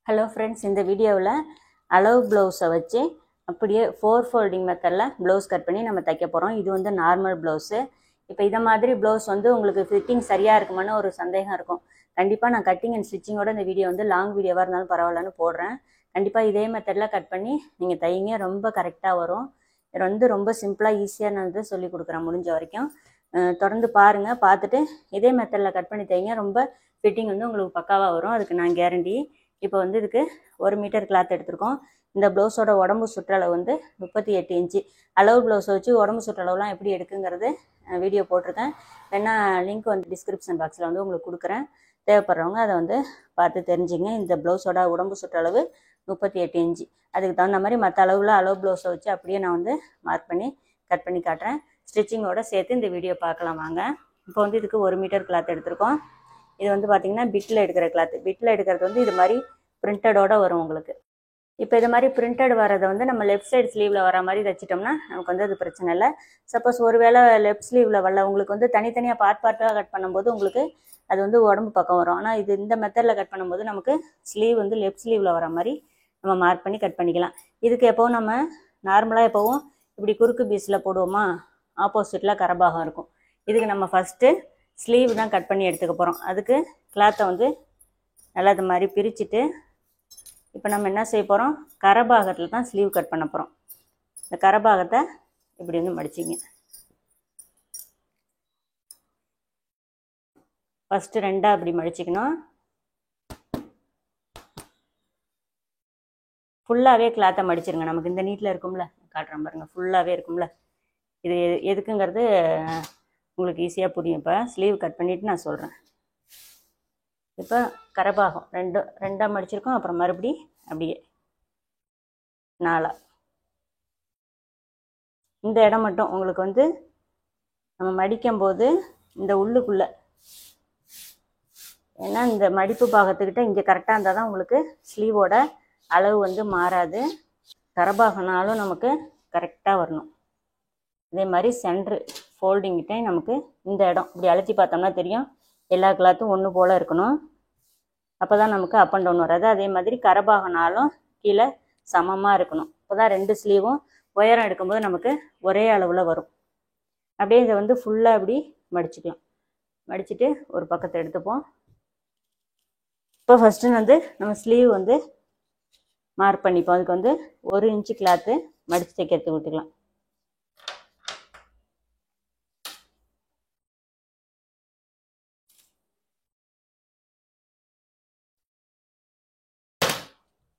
Hello friends, இந்த வீடியோவில் அளவு ப்ளவுஸை வச்சு அப்படியே 4 ஃபோல்டிங் மெத்தடில் ப்ளவுஸ் கட் பண்ணி நம்ம தைக்க போகிறோம். இது வந்து நார்மல் ப்ளவுஸு. இப்போ இதை மாதிரி ப்ளவுஸ் வந்து உங்களுக்கு ஃபிட்டிங் சரியாக இருக்குமான்னு ஒரு சந்தேகம் இருக்கும். கண்டிப்பாக நான் கட்டிங் அண்ட் ஸ்டிச்சிங்கோட இந்த வீடியோ வந்து லாங் வீடியோவாக இருந்தாலும் பரவாயில்லன்னு போடுறேன். கண்டிப்பாக இதே மெத்தடில் கட் பண்ணி நீங்கள் தைங்க, ரொம்ப கரெக்டாக வரும். இது வந்து ரொம்ப சிம்பிளாக ஈஸியாக நான் வந்து சொல்லி கொடுக்குறேன் முடிஞ்ச வரைக்கும். தொடர்ந்து பாருங்கள், பார்த்துட்டு இதே மெத்தடில் கட் பண்ணி தைங்க, ரொம்ப ஃபிட்டிங் வந்து உங்களுக்கு பக்காவாக வரும், அதுக்கு நான் கேரண்டி. இப்போ வந்து இதுக்கு 1 மீட்டர் கிளாத் எடுத்திருக்கோம். இந்த ப்ளவுஸோட உடம்பு சுற்றளவு வந்து 38 இன்ச்சு. அளவு ப்ளவுஸை வச்சு உடம்பு சுற்றளவுலாம் எப்படி எடுக்குங்கிறது வீடியோ போட்டிருக்கேன். வேணா லிங்க் வந்து டிஸ்கிரிப்ஷன் பாக்ஸில் வந்து உங்களுக்கு கொடுக்குறேன். தேவைப்படுறவங்க அதை வந்து பார்த்து தெரிஞ்சுங்க. இந்த ப்ளவுஸோட உடம்பு சுற்றளவு 38 இன்ச்சு. அதுக்கு தகுந்த மாதிரி மற்ற அளவு ப்ளவுஸை வச்சு அப்படியே நான் வந்து மார்க் பண்ணி கட் பண்ணி காட்டுறேன். ஸ்டிச்சிங்கோட சேர்த்து இந்த வீடியோ பார்க்கலாம் வாங்க. இப்போ வந்து இதுக்கு 1 மீட்டர் கிளாத் எடுத்திருக்கோம். இது வந்து பார்த்திங்கன்னா பிட்டில் எடுக்கிற கிளாத்து. பிட்டில் எடுக்கிறது வந்து இது மாதிரி பிரிண்டடோடு வரும் உங்களுக்கு. இப்போ இது மாதிரி பிரிண்டட் வரதை வந்து நம்ம லெஃப்ட் சைடு ஸ்லீவில் வர மாதிரி தைச்சிட்டோம்னா நமக்கு வந்து அது பிரச்சனை இல்லை. சப்போஸ் ஒரு வேளை லெஃப்ட் ஸ்லீவில் வரல, உங்களுக்கு வந்து தனித்தனியாக பார்ட்டாக கட் பண்ணும்போது உங்களுக்கு அது வந்து உடம்பு பக்கம் வரும். ஆனால் இது இந்த மெத்தடில் கட் பண்ணும்போது நமக்கு ஸ்லீவ் வந்து லெஃப்ட் ஸ்லீவில் வர மாதிரி நம்ம மார்க் பண்ணி கட் பண்ணிக்கலாம். இதுக்கு எப்போவும் நம்ம நார்மலாக எப்போவும் இப்படி குறுக்கு பீஸில் போடுவோமா, ஆப்போசிட்டில் கரபாகம் இருக்கும். இதுக்கு நம்ம ஃபஸ்ட்டு ஸ்லீவ் தான் கட் பண்ணி எடுத்துக்க போகிறோம். அதுக்கு கிளாத்தை வந்து நல்லா இது மாதிரி பிரிச்சுட்டு இப்போ நம்ம என்ன செய்ய போகிறோம், கரபாகத்தில் தான் ஸ்லீவ் கட் பண்ண போகிறோம். இந்த கரபாகத்தை இப்படி வந்து மடிச்சிங்க. ஃபஸ்ட்டு 2 அப்படி மடிச்சிக்கணும். ஃபுல்லாகவே கிளாத்தை மடிச்சிருங்க. நமக்கு இந்த நீட்டில் இருக்கும்ல, காட்டுறேன் பாருங்கள், ஃபுல்லாகவே இருக்கும்ல. இது எதுக்குங்கிறது உங்களுக்கு ஈஸியாக புரியும். இப்போ ஸ்லீவ் கட் பண்ணிவிட்டு நான் சொல்கிறேன். இப்போ கரபாகம் ரெண்டாக மடிச்சிருக்கோம். அப்புறம் மறுபடி அப்படியே 4. இந்த இடம் மட்டும் உங்களுக்கு வந்து நம்ம மடிக்கும்போது இந்த உள்ளுக்குள்ளே, ஏன்னா இந்த மடிப்பு பாகத்துக்கிட்ட இங்கே கரெக்டாக இருந்தால் தான் உங்களுக்கு ஸ்லீவோட அளவு வந்து மாறாது. கரபாகனாலும் நமக்கு கரெக்டாக வரணும். அதே மாதிரி சென்ட்ரு ஃபோல்டிங்கிட்டே நமக்கு இந்த இடம் இப்படி அழுத்தி பார்த்தோம்னா தெரியும், எல்லா கிளாத்தும் ஒன்று போல் இருக்கணும். அப்போ தான் நமக்கு அப் அண்ட் டவுன் வராது. அதே மாதிரி கரபாகனாலும் கீழே சமமாக இருக்கணும். அப்போ தான் 2 ஸ்லீவும் உயரம் எடுக்கும்போது நமக்கு ஒரே அளவில் வரும். அப்படியே இதை வந்து ஃபுல்லாக அப்படி மடிச்சுக்கலாம். மடிச்சுட்டு ஒரு பக்கத்தை எடுத்துப்போம். இப்போ ஃபஸ்ட்டு வந்து நம்ம ஸ்லீவ் வந்து மார்க் பண்ணிப்போம். அதுக்கு வந்து 1 இன்ச்சு கிளாத்து மடித்து தைக்கிறதுக்கு விட்டுக்கலாம்.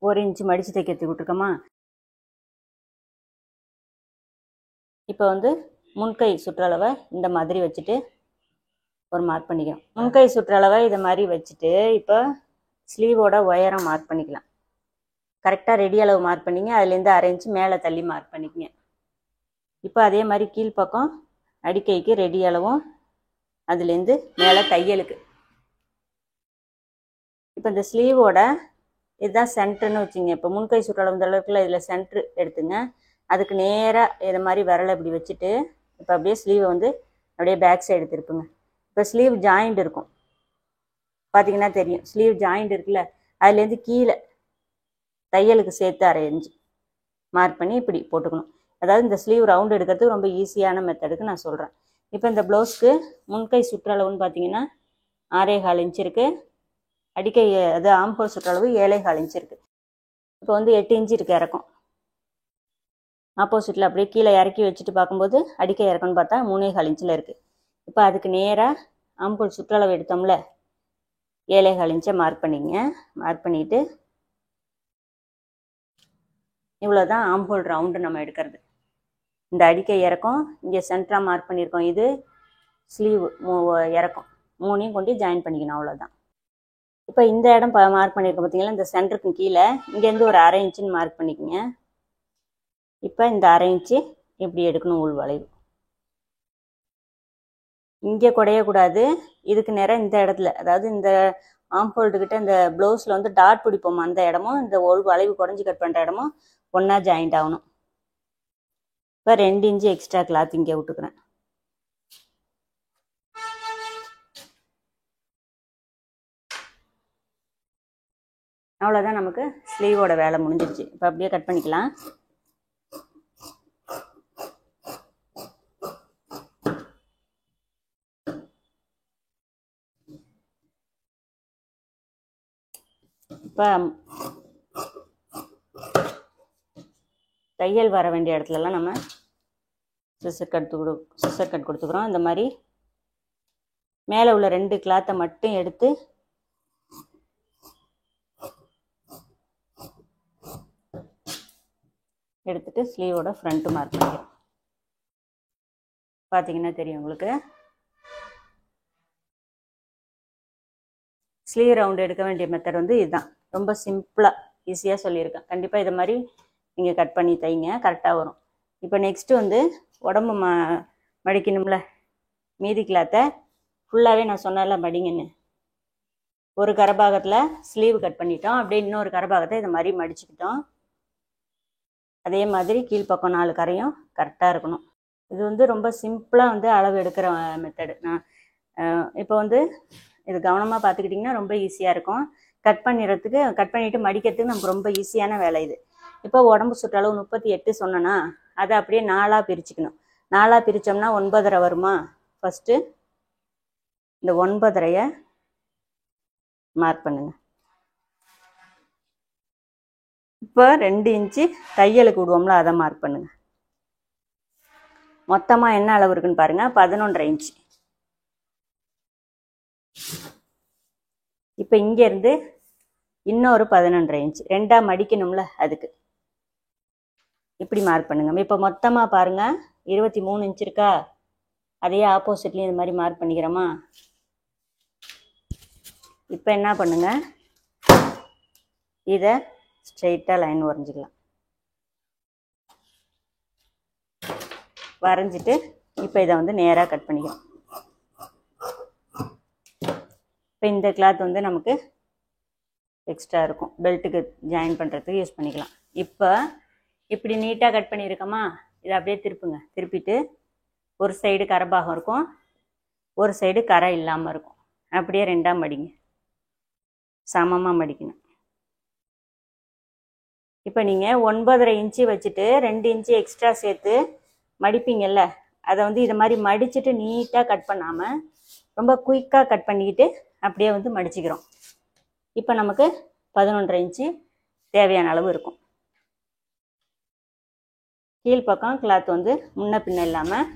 ஒரு இன்ச்சு மடித்து தைக்கிறதுக்கு விட்டுருக்கோமா. இப்போ வந்து முன்கை சுற்றளவை இந்த மாதிரி வச்சுட்டு ஒரு மார்க் பண்ணிக்கலாம். முன்கை சுற்றளவை இதை மாதிரி வச்சுட்டு இப்போ ஸ்லீவோட உயரம் மார்க் பண்ணிக்கலாம். கரெக்டாக ரெடி அளவு மார்க் பண்ணிங்க. அதுலேருந்து 1/2 இன்ச்சு மேலே தள்ளி மார்க் பண்ணிக்கங்க. இப்போ அதே மாதிரி கீழ்ப்பக்கம் அடிக்கைக்கு ரெடி அளவும், அதுலேருந்து மேலே தையலுக்கு. இப்போ இந்த ஸ்லீவோட இதுதான் சென்ட்ருன்னு வச்சுங்க. இப்போ முன்கை சுற்றளவு இந்த அளவுக்குள்ள இதில் சென்ட்ரு எடுத்துங்க. அதுக்கு நேராக இதை மாதிரி விரலை இப்படி வச்சுட்டு இப்போ அப்படியே ஸ்லீவை வந்து அப்படியே பேக் சைடு திருப்புங்க. இப்போ ஸ்லீவ் ஜாயிண்ட் இருக்கும், பார்த்தீங்கன்னா தெரியும். ஸ்லீவ் ஜாயிண்ட் இருக்குல்ல, அதுலேருந்து கீழே தையலுக்கு சேர்த்து 1/2 இன்ச்சு மார்க் பண்ணி இப்படி போட்டுக்கணும். அதாவது இந்த ஸ்லீவ் ரவுண்ட் எடுக்கிறதுக்கு ரொம்ப ஈஸியான மெத்தடுக்கு நான் சொல்கிறேன். இப்போ இந்த ப்ளவுஸ்க்கு முன்கை சுற்றளவுன்னு பார்த்தீங்கன்னா 6.25 இன்ச்சு இருக்குது. அடிக்கை அது ஆம்ஹோல் சுற்றளவு 7.25 இன்ச்சு இருக்குது. இப்போ வந்து 8 இன்ச்சு இருக்குது இறக்கம். ஆப்போசிட்டில் அப்படியே கீழே இறக்கி வச்சுட்டு பார்க்கும்போது அடிக்கை இறக்கம்னு பார்த்தா 3.25 இன்ச்சில் இருக்குது. இப்போ அதுக்கு நேராக ஆம்ஹோல் சுற்றளவு எடுத்தோம்ல, 7.25 இன்ச்சை மார்க் பண்ணிங்க. மார்க் பண்ணிவிட்டு இவ்வளோ தான் ஆம்ஹோல் ரவுண்டு நம்ம எடுக்கிறது. இந்த அடிக்கை இறக்கம் இங்கே சென்டராக மார்க் பண்ணியிருக்கோம். இது ஸ்லீவ் இறக்கம் 3ஐயும் கொண்டு ஜாயின் பண்ணிக்கணும், அவ்வளோதான். இப்போ இந்த இடம் மார்க் பண்ணியிருக்கோம் பார்த்தீங்களா, இந்த சென்டருக்கு கீழே இங்கேருந்து ஒரு 1/2 இன்ச்சுன்னு மார்க் பண்ணிக்கோங்க. இப்போ இந்த 1/2 இன்ச்சு இப்படி எடுக்கணும் உள் வளைவு. இங்கே குடையக்கூடாது. இதுக்கு நேராக இந்த இடத்துல, அதாவது இந்த ஆம்ஹோல்டுக்கிட்ட இந்த ப்ளவுஸில் வந்து டாட் பிடிப்போம், அந்த இடமும் இந்த உள் வளைவு குறைஞ்சி கட் பண்ணுற இடமும் ஒன்றா ஜாயிண்ட் ஆகணும். இப்போ 2 இன்ச்சு எக்ஸ்ட்ரா கிளாத் இங்கே விட்டுக்கிறேன். அவ்வளோதான், நமக்கு ஸ்லீவோட வேலை முடிஞ்சிருச்சு. இப்போ அப்படியே கட் பண்ணிக்கலாம். இப்போ தையல் வர வேண்டிய இடத்துலலாம் நம்ம சிசர் கட் கொடுத்துக்கிறோம். இந்த மாதிரி மேலே உள்ள 2 கிளாத்தை மட்டும் எடுத்துட்டு ஸ்லீவோட ஃப்ரண்ட்டு மார்க் பண்ணிக்கிறோம். பார்த்தீங்கன்னா தெரியும் உங்களுக்கு. ஸ்லீவ் ரவுண்டு எடுக்க வேண்டிய மெத்தட் வந்து இதுதான். ரொம்ப சிம்பிளாக ஈஸியாக சொல்லியிருக்கேன். கண்டிப்பாக இதை மாதிரி நீங்கள் கட் பண்ணி தைங்க, கரெக்டாக வரும். இப்போ நெக்ஸ்ட்டு வந்து உடம்பு மடிக்கணும்ல, மீதி கிளாத்தை ஃபுல்லாகவே நான் சொன்னல மடிங்கன்னு. ஒரு கரபாகத்தில் ஸ்லீவ் கட் பண்ணிட்டோம். அப்படியே இன்னொரு கரபாகத்தை இதை மாதிரி மடிச்சுக்கிட்டோம். அதே மாதிரி கீழ்ப்பக்கம் 4 கரையும் கரெக்டாக இருக்கணும். இது வந்து ரொம்ப சிம்பிளாக வந்து அளவு எடுக்கிற மெத்தடு. நான் இப்போ வந்து இது கவனமாக பார்த்துக்கிட்டிங்கன்னா ரொம்ப ஈஸியாக இருக்கும். கட் பண்ணிவிட்டு மடிக்கிறதுக்கு நமக்கு ரொம்ப ஈஸியான வேலை இது. இப்போ உடம்பு சுற்றளவு 38 சொன்னேன்னா அதை அப்படியே 4ஆக பிரிச்சுக்கணும். 4ஆக பிரித்தோம்னா 9.5 வருமா? ஃபஸ்ட்டு இந்த 9.5 மார்க் பண்ணுங்க. இப்போ 2 இன்ச்சு தையலுக்கு விடுவோம்ல, அதை மார்க் பண்ணுங்க. மொத்தமாக என்ன அளவு இருக்குன்னு பாருங்க, 11.5 இன்ச்சு. இப்போ இங்கேருந்து இன்னொரு 11.5 இன்ச்சு 2ஆக மடிக்கணும்ல, அதுக்கு இப்படி மார்க் பண்ணுங்க. இப்போ மொத்தமாக பாருங்க 23 இன்ச்சு இருக்கா? அதையே ஆப்போசிட்லேயும் இது மாதிரி மார்க் பண்ணிக்கிறோமா? இப்போ என்ன பண்ணுங்க, இதை ஸ்ட்ரெயிட்டாக லைன் வரைஞ்சிக்கலாம். வரைஞ்சிட்டு இப்போ இதை வந்து நேராக கட் பண்ணிக்கலாம். இப்போ இந்த கிளாத் வந்து நமக்கு எக்ஸ்ட்ரா இருக்கும், பெல்ட்டுக்கு ஜாயின் பண்ணுறதுக்கு யூஸ் பண்ணிக்கலாம். இப்போ இப்படி நீட்டாக கட் பண்ணியிருக்கோமா, இதை அப்படியே திருப்புங்க. திருப்பிட்டு ஒரு சைடு கரைபாகம் இருக்கும், ஒரு சைடு கரை இல்லாமல் இருக்கும். அப்படியே 2ஆக மடிங்க, சமமாக மடிக்கணும். இப்போ நீங்கள் 9.5 இன்ச்சு வச்சுட்டு 2 இன்ச்சு எக்ஸ்ட்ரா சேர்த்து மடிப்பீங்கல்ல, அதை வந்து இதை மாதிரி மடிச்சுட்டு நீட்டாக கட் பண்ணாமல் ரொம்ப குயிக்காக கட் பண்ணிக்கிட்டு அப்படியே வந்து மடிச்சுக்கிறோம். இப்போ நமக்கு 11.5 இன்ச்சு தேவையான அளவு இருக்கும். கீழ்ப்பக்கம் கிளாத் வந்து முன்ன பின்ன இல்லாமல்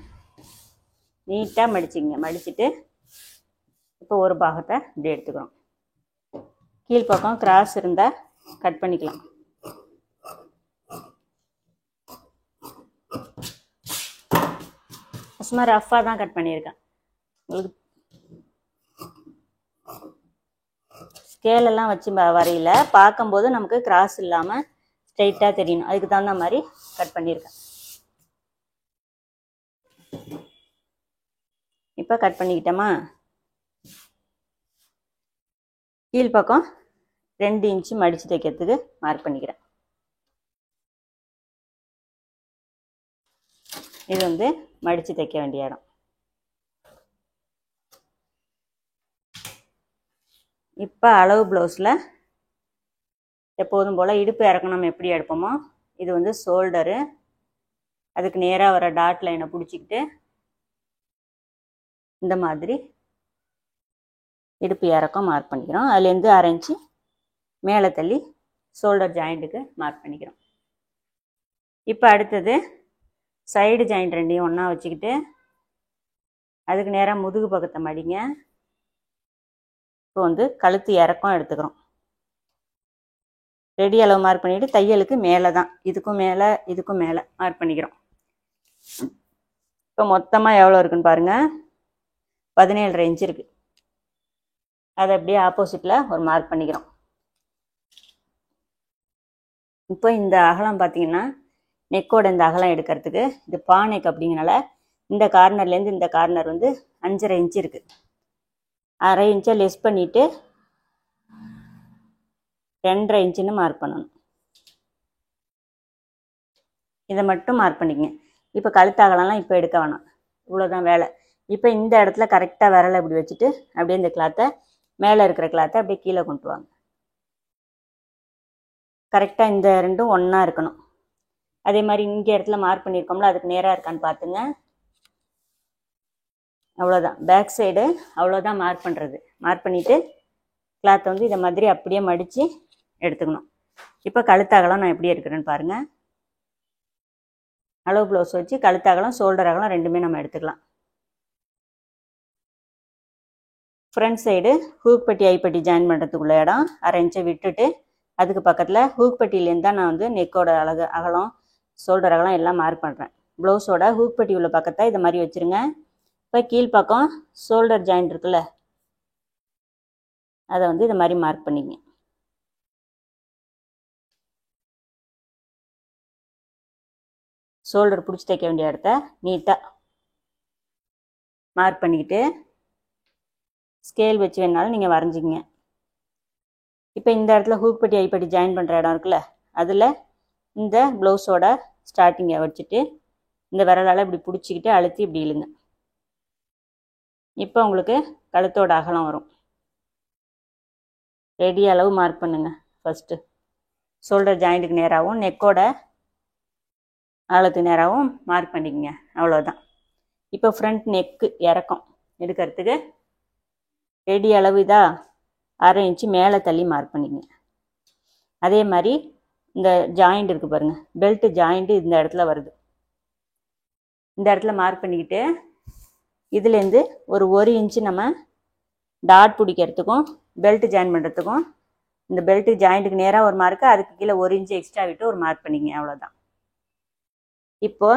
நீட்டாக மடிச்சிங்க. மடிச்சுட்டு இப்போ ஒரு பாகத்தை இப்படி எடுத்துக்கிறோம். கீழ்ப்பக்கம் கிராஸ் இருந்தால் கட் பண்ணிக்கலாம். சும்மா ரஃப்பாக தான் கட் பண்ணியிருக்கேன். உங்களுக்கு ஸ்கேலெல்லாம் வச்சு வரையில பார்க்கும்போது நமக்கு கிராஸ் இல்லாமல் ஸ்ட்ரைட்டாக தெரியணும், அதுக்கு தகுந்த மாதிரி கட் பண்ணியிருக்கேன். இப்போ கட் பண்ணிக்கிட்டோமா, கீழ்ப்பக்கம் 2 இன்ச்சு மடித்து தைக்கிறதுக்கு மார்க் பண்ணிக்கிறேன். இது வந்து மடித்து தைக்க வேண்டிய இடம். இப்போ அளவு ப்ளவுஸில் எப்போதும் போல் இடுப்பு இறக்கம் நம்ம எப்படி எடுப்போமோ, இது வந்து ஷோல்டரு, அதுக்கு நேராக வர டாட் லைனை பிடிச்சிக்கிட்டு இந்த மாதிரி இடுப்பு இறக்கம் மார்க் பண்ணிக்கிறோம். அதுலேருந்து 1/2 இன்ச்சு மேலே தள்ளி ஷோல்டர் ஜாயிண்ட்டுக்கு மார்க் பண்ணிக்கிறோம். இப்போ அடுத்தது சைடு ஜாயிண்ட் 2ஐயும் ஒன்றா வச்சுக்கிட்டு அதுக்கு நேராக முதுகு பக்கத்தை மடிங்க. இப்போ வந்து கழுத்து இறக்கம் எடுத்துக்கிறோம். ரெடி அளவு மார்க் பண்ணிவிட்டு தையலுக்கு மேலே தான், இதுக்கும் மேலே மார்க் பண்ணிக்கிறோம். இப்போ மொத்தமாக எவ்வளோ இருக்குன்னு பாருங்கள், 17.5 இன்ச்சு இருக்குது. அதை அப்படியே ஆப்போசிட்டில் ஒரு மார்க் பண்ணிக்கிறோம். இப்போ இந்த அகலம் பார்த்தீங்கன்னா நெக்கோட இந்த அகலம் எடுக்கிறதுக்கு, இது பானைக்கு அப்படிங்கனால இந்த கார்னர்லேருந்து இந்த கார்னர் வந்து 5.5 இன்ச்சு இருக்குது. 1/2 இன்ச்சை லெஸ் பண்ணிவிட்டு 2.5 இன்ச்சுன்னு மார்க் பண்ணணும். இதை மட்டும் மார்க் பண்ணிக்கங்க. இப்போ கழுத்தாகலாம் இப்போ எடுக்க வேணாம், இவ்வளோதான் வேலை. இப்போ இந்த இடத்துல கரெக்டாக விரலை இப்படி வச்சுட்டு அப்படியே இந்த கிளாத்தை மேலே இருக்கிற கிளாத்தை அப்படியே கீழே கொண்டு வாங்க. கரெக்டாக இந்த ரெண்டும் ஒன்றா இருக்கணும். அதே மாதிரி இங்கே இடத்துல மார்க் பண்ணியிருக்கோம்ல, அதுக்கு நேராக இருக்கான்னு பார்த்துங்க. அவ்வளோதான், பேக் சைடு அவ்வளோதான் மார்க் பண்ணுறது. மார்க் பண்ணிவிட்டு கிளாத்தை வந்து இதை மாதிரி அப்படியே மடித்து எடுத்துக்கணும். இப்போ கழுத்தகலம் நான் எப்படி எடுக்கிறேன்னு பாருங்கள். அளவு ப்ளவுஸ் வச்சு கழுத்தகலம் ஷோல்டர் அகலம் ரெண்டுமே நம்ம எடுத்துக்கலாம். ஃப்ரண்ட் சைடு ஹூக் பட்டி ஐப்பட்டி ஜாயின் பண்ணுறதுக்குள்ள இடம் 1/2 இன்ச்சை விட்டுட்டு அதுக்கு பக்கத்தில் ஹூக் பட்டியிலேருந்து தான் நான் வந்து நெக்கோட அகலம் ஷோல்டர் அகலம் எல்லாம் மார்க் பண்ணுறேன். ப்ளவுஸோட ஹூக் பட்டி உள்ள பக்கத்தை இதை மாதிரி வச்சுருங்க. இப்போ கீழ்ப்பக்கம் ஷோல்டர் ஜாயிண்ட் இருக்குல்ல, அதை வந்து இதை மாதிரி மார்க் பண்ணிங்க. ஷோல்டர் பிடிச்சி தைக்க வேண்டிய இடத்த நீட்டாக மார்க் பண்ணிக்கிட்டு ஸ்கேல் வச்சு வேணாலும் நீங்கள் வரைஞ்சிங்க. இப்போ இந்த இடத்துல ஹூக் பட்டி ஐப்பட்டி ஜாயின் பண்ணுற இடம் இருக்குல்ல, அதில் இந்த ப்ளவுஸோட ஸ்டார்டிங்கை வச்சுட்டு இந்த விரலால் இப்படி பிடிச்சிக்கிட்டு அழுத்தி இப்படி இழுங்க. இப்போ உங்களுக்கு கழுத்தோட அகலம் வரும். ரெடி அளவு மார்க் பண்ணுங்கள். ஃபஸ்ட்டு ஷோல்டர் ஜாயிண்ட்டுக்கு நேராகவும் நெக்கோட அகலத்துக்கு நேராகவும் மார்க் பண்ணிக்கங்க. அவ்வளோதான். இப்போ ஃப்ரண்ட் நெக்கு இறக்கம் எடுக்கிறதுக்கு ரெடி அளவு இதா 1/2 இன்ச்சு மேலே தள்ளி மார்க் பண்ணிக்கங்க. அதே மாதிரி இந்த ஜாயிண்ட் இருக்குது பாருங்கள், பெல்ட் ஜாயிண்ட்டு இந்த இடத்துல வருது. இந்த இடத்துல மார்க் பண்ணிக்கிட்டு இதுலேருந்து ஒரு 1 இன்ச்சு நம்ம டாட் பிடிக்கிறதுக்கும் பெல்ட் ஜாயின் பண்ணுறதுக்கும் இந்த பெல்ட்டு ஜாயிண்ட்டுக்கு நேராக ஒரு மார்க்கு, அதுக்கு கீழே 1 இன்ச்சு எக்ஸ்ட்ரா விட்டு ஒரு மார்க் பண்ணிக்கங்க. அவ்வளோதான். இப்போ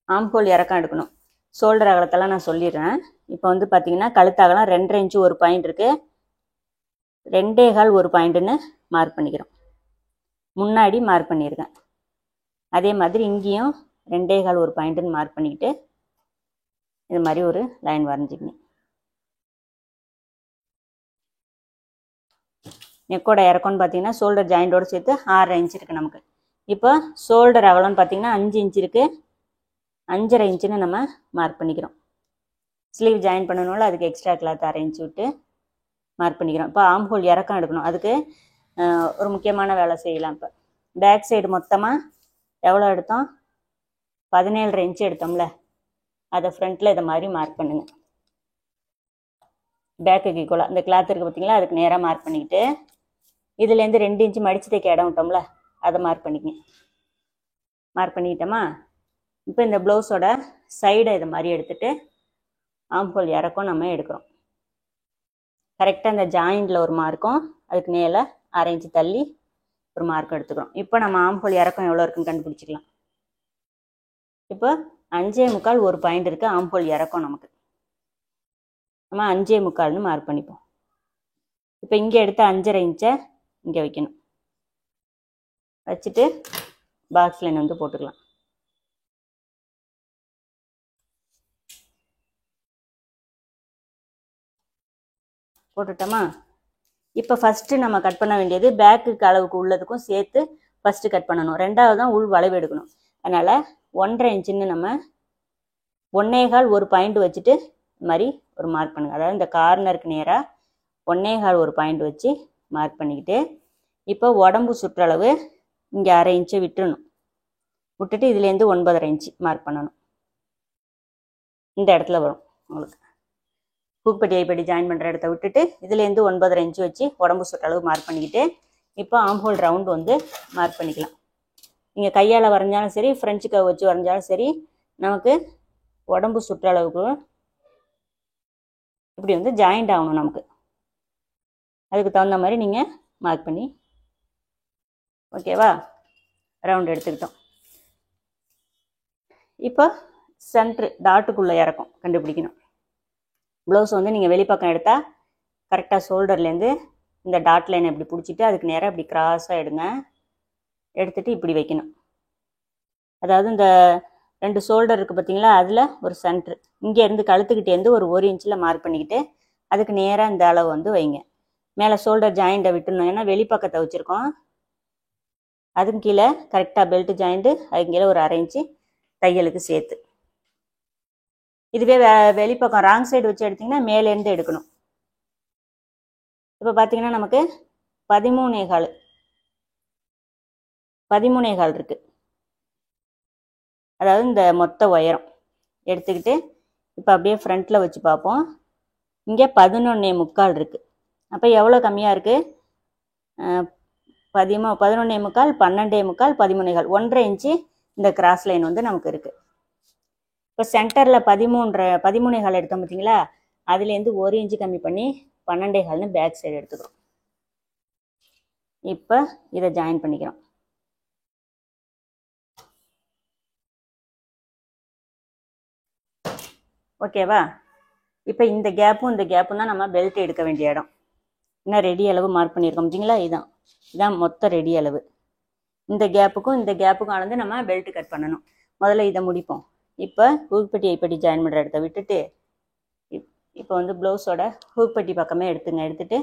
ஆம்ஹோல் இறக்கம் எடுக்கணும். ஷோல்டர் அகலத்தெல்லாம் நான் சொல்லிடுறேன். இப்போ வந்து பார்த்தீங்கன்னா கழுத்து அகலம் 2.5 இன்ச்சு ஒரு பாயிண்ட் இருக்குது, 2.25 ஒரு பாயிண்ட்டுன்னு மார்க் பண்ணிக்கிறோம். முன்னாடி மார்க் பண்ணியிருக்கேன். அதே மாதிரி இங்கேயும் 2.25 ஒரு பாயிண்ட்டுன்னு மார்க் பண்ணிக்கிட்டு இது மாதிரி ஒரு லைன் வரைஞ்சிக்கங்க. நெக்கோட இறக்கம்னு பார்த்தீங்கன்னா ஷோல்டர் ஜாயிண்டோடு சேர்த்து 6.5 இன்ச்சு இருக்குது நமக்கு. இப்போ ஷோல்டர் அகலம்னு பார்த்தீங்கன்னா 5 இன்ச்சு இருக்குது, 5.5 இன்ச்சுன்னு நம்ம மார்க் பண்ணிக்கிறோம். ஸ்லீவ் ஜாயின் பண்ணணும்ல, அதுக்கு எக்ஸ்ட்ரா கிளாத் 1/2 இன்ச்சு விட்டு மார்க் பண்ணிக்கிறோம். இப்போ ஆம்ஹோல் இறக்கம் எடுக்கணும். அதுக்கு ஒரு முக்கியமான வேலை செய்யலாம். இப்போ பேக் சைடு மொத்தமாக எவ்வளோ எடுத்தோம்? 17.5 இன்ச்சு எடுத்தோம்ல, அதை ஃப்ரண்ட்டில் இதை மாதிரி மார்க் பண்ணுங்க. பேக்குக்கு ஈக்குவலாக இந்த கிளாத் இருக்குது பார்த்தீங்களா, அதுக்கு நேராக மார்க் பண்ணிக்கிட்டு இதுலேருந்து 2 இன்ச்சு மடித்து தைக்க இடம் விட்டோம்ல, அதை மார்க் பண்ணிக்கங்க. மார்க் பண்ணிக்கிட்டோமா? இப்போ இந்த ப்ளவுஸோட சைடை இதை மாதிரி எடுத்துகிட்டு ஆம்ஹோல் இறக்கம் நம்ம எடுக்கிறோம். கரெக்டாக இந்த ஜாயிண்டில் ஒரு மார்க்கும் அதுக்கு மேலே 1/2 இன்ச்சு தள்ளி ஒரு மார்க்கும் எடுத்துக்கிறோம். இப்போ நம்ம ஆம்ஹோல் இறக்கம் எவ்வளோ இருக்குன்னு கண்டுபிடிச்சிக்கலாம். இப்போ 5.25 ஒரு பாயிண்ட் இருக்குது ஆம்ஹோல் இறக்கம் நமக்கு. நம்ம 5.25ன்னு மார்க் பண்ணிப்போம். இப்போ இங்கே எடுத்த 5.5 இன்ச்சை இங்கே வைக்கணும். வச்சுட்டு பாக்ஸ் லைன் வந்து போட்டுக்கலாம். போட்டுட்டோமா? இப்போ ஃபஸ்ட்டு நம்ம கட் பண்ண வேண்டியது பேக்குக்கு அளவுக்கு உள்ளதுக்கும் சேர்த்து ஃபஸ்ட்டு கட் பண்ணணும். ரெண்டாவது தான் உள் வளைவு எடுக்கணும். அதனால் 1.5 இன்ச்சுன்னு நம்ம 1.25 ஒரு பாயிண்ட் வச்சுட்டு இது மாதிரி ஒரு மார்க் பண்ணுங்கள். அதாவது இந்த கார்னருக்கு நேராக 1.25 ஒரு பாயிண்ட் வச்சு மார்க் பண்ணிக்கிட்டு இப்போ உடம்பு சுற்றளவு இங்கே 1/2 இன்ச்சை விட்டுறணும். விட்டுட்டு இதுலேருந்து 9.5 இன்ச்சு மார்க் பண்ணணும். இந்த இடத்துல வரும் உங்களுக்கு. ஹூக் பட்டி ஐப்பட்டி ஜாயின் பண்ணுற இடத்த விட்டுட்டு இதுலேருந்து 9.5 இன்ச்சு வச்சு உடம்பு சுற்றளவு மார்க் பண்ணிக்கிட்டு இப்போ ஆம்ஹோல் ரவுண்டு வந்து மார்க் பண்ணிக்கலாம். நீங்கள் கையால் வரைஞ்சாலும் சரி, ஃப்ரெஞ்சு கவ் வச்சு வரைஞ்சாலும் சரி, நமக்கு உடம்பு சுற்றளவுக்கு இப்படி வந்து ஜாயிண்ட் ஆகணும். நமக்கு அதுக்கு தகுந்த மாதிரி நீங்கள் மார்க் பண்ணி ஓகேவா? ரவுண்ட் எடுத்துக்கிட்டோம். இப்போ சென்ட்ரு டாட்டுக்குள்ளே இறக்கம் கண்டுபிடிக்கணும். ப்ளவுஸ் வந்து நீங்கள் வெளிப்பக்கம் எடுத்தால் கரெக்டாக ஷோல்டர்லேருந்து இந்த டாட் லைனை இப்படி பிடிச்சிட்டு அதுக்கு நேராக இப்படி கிராஸாக எடுங்க. எடுத்துகிட்டு இப்படி வைக்கணும். அதாவது இந்த 2 ஷோல்டர் இருக்குது பார்த்தீங்களா, அதில் ஒரு சென்ட்ரு இங்கேருந்து கழுத்துக்கிட்டேருந்து ஒரு 1 இன்ச்சில் மார்க் பண்ணிக்கிட்டு அதுக்கு நேராக இந்த அளவு வந்து வைங்க. மேலே ஷோல்டர் ஜாயிண்ட்டை விட்டுணும், ஏன்னா வெளிப்பக்கத்தை வச்சுருக்கோம். அதுக்கு கீழே கரெக்டாக பெல்ட் ஜாயிண்ட்டு, அதுக்கு கீழே ஒரு 1/2 இன்ச்சு தையலுக்கு சேர்த்து. இதுவே வெளிப்பக்கம் ராங் சைடு வச்சு எடுத்திங்கன்னா மேலேருந்து எடுக்கணும். இப்போ பார்த்தீங்கன்னா நமக்கு 13.25 இருக்குது. அதாவது இந்த மொத்த உயரம் எடுத்துக்கிட்டு இப்போ அப்படியே ஃப்ரண்ட்டில் வச்சு பார்ப்போம். இங்கே 11.25 இருக்குது. அப்போ எவ்வளோ கம்மியாக இருக்குது? 11.25, 12.25, 13.25, 1.5 இன்ச்சு இந்த கிராஸ் லைன் வந்து நமக்கு இருக்குது. இப்போ சென்டரில் 13.25 எடுத்தோம் பார்த்தீங்களா, அதுலேருந்து 1 இன்ச்சு கம்மி பண்ணி 12.25 பேக் சைடு எடுத்துக்கிறோம். இப்போ இதை ஜாயின் பண்ணிக்கிறோம். ஓகேவா? இப்போ இந்த கேப்பும் தான் நம்ம பெல்ட் எடுக்க வேண்டிய இடம். இன்னும் ரெடி அளவு மார்க் பண்ணியிருக்கோம் பார்த்தீங்களா, இதான் மொத்த ரெடி அளவு. இந்த கேப்புக்கும் அளந்து நம்ம பெல்ட் கட் பண்ணணும். முதல்ல இதை முடிப்போம். இப்போ ஹூக்பட்டி ஐப்பட்டி ஜாயின் பண்ணுற இடத்த விட்டுட்டு இப்போ வந்து ப்ளவுஸோட ஹூக்பட்டி பக்கமே எடுத்துட்டு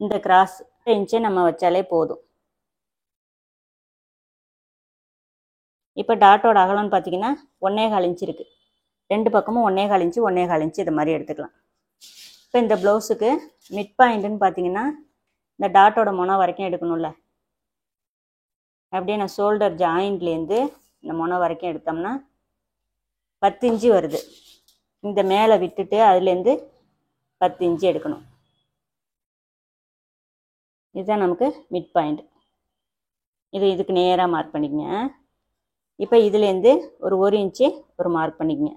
இந்த கிராஸ் இன்ச்சை நம்ம வச்சாலே போதும். இப்போ டாட்டோட அகலம்னு பார்த்தீங்கன்னா 1.25 இன்ச்சு இருக்குது. 2 பக்கமும் 1.25 இன்ச்சு இதை மாதிரி எடுத்துக்கலாம். இப்போ இந்த ப்ளவுஸுக்கு மிட் பாயிண்ட்டுன்னு பார்த்தீங்கன்னா இந்த டாட்டோட முனை வரைக்கும் எடுக்கணும்ல, அப்படியே நான் ஷோல்டர் ஜாயிண்ட்லேருந்து இந்த முனை வரைக்கும் எடுத்தோம்னா 10 இன்ச்சு வருது. இந்த மேலே விட்டுட்டு அதுலேருந்து 10 இன்ச்சு எடுக்கணும். இதுதான் நமக்கு மிட் பாயிண்ட். இதுக்கு நேராக மார்க் பண்ணிக்கங்க. இப்போ இதுலேருந்து ஒரு 1 இன்ச்சு ஒரு மார்க் பண்ணிக்கங்க.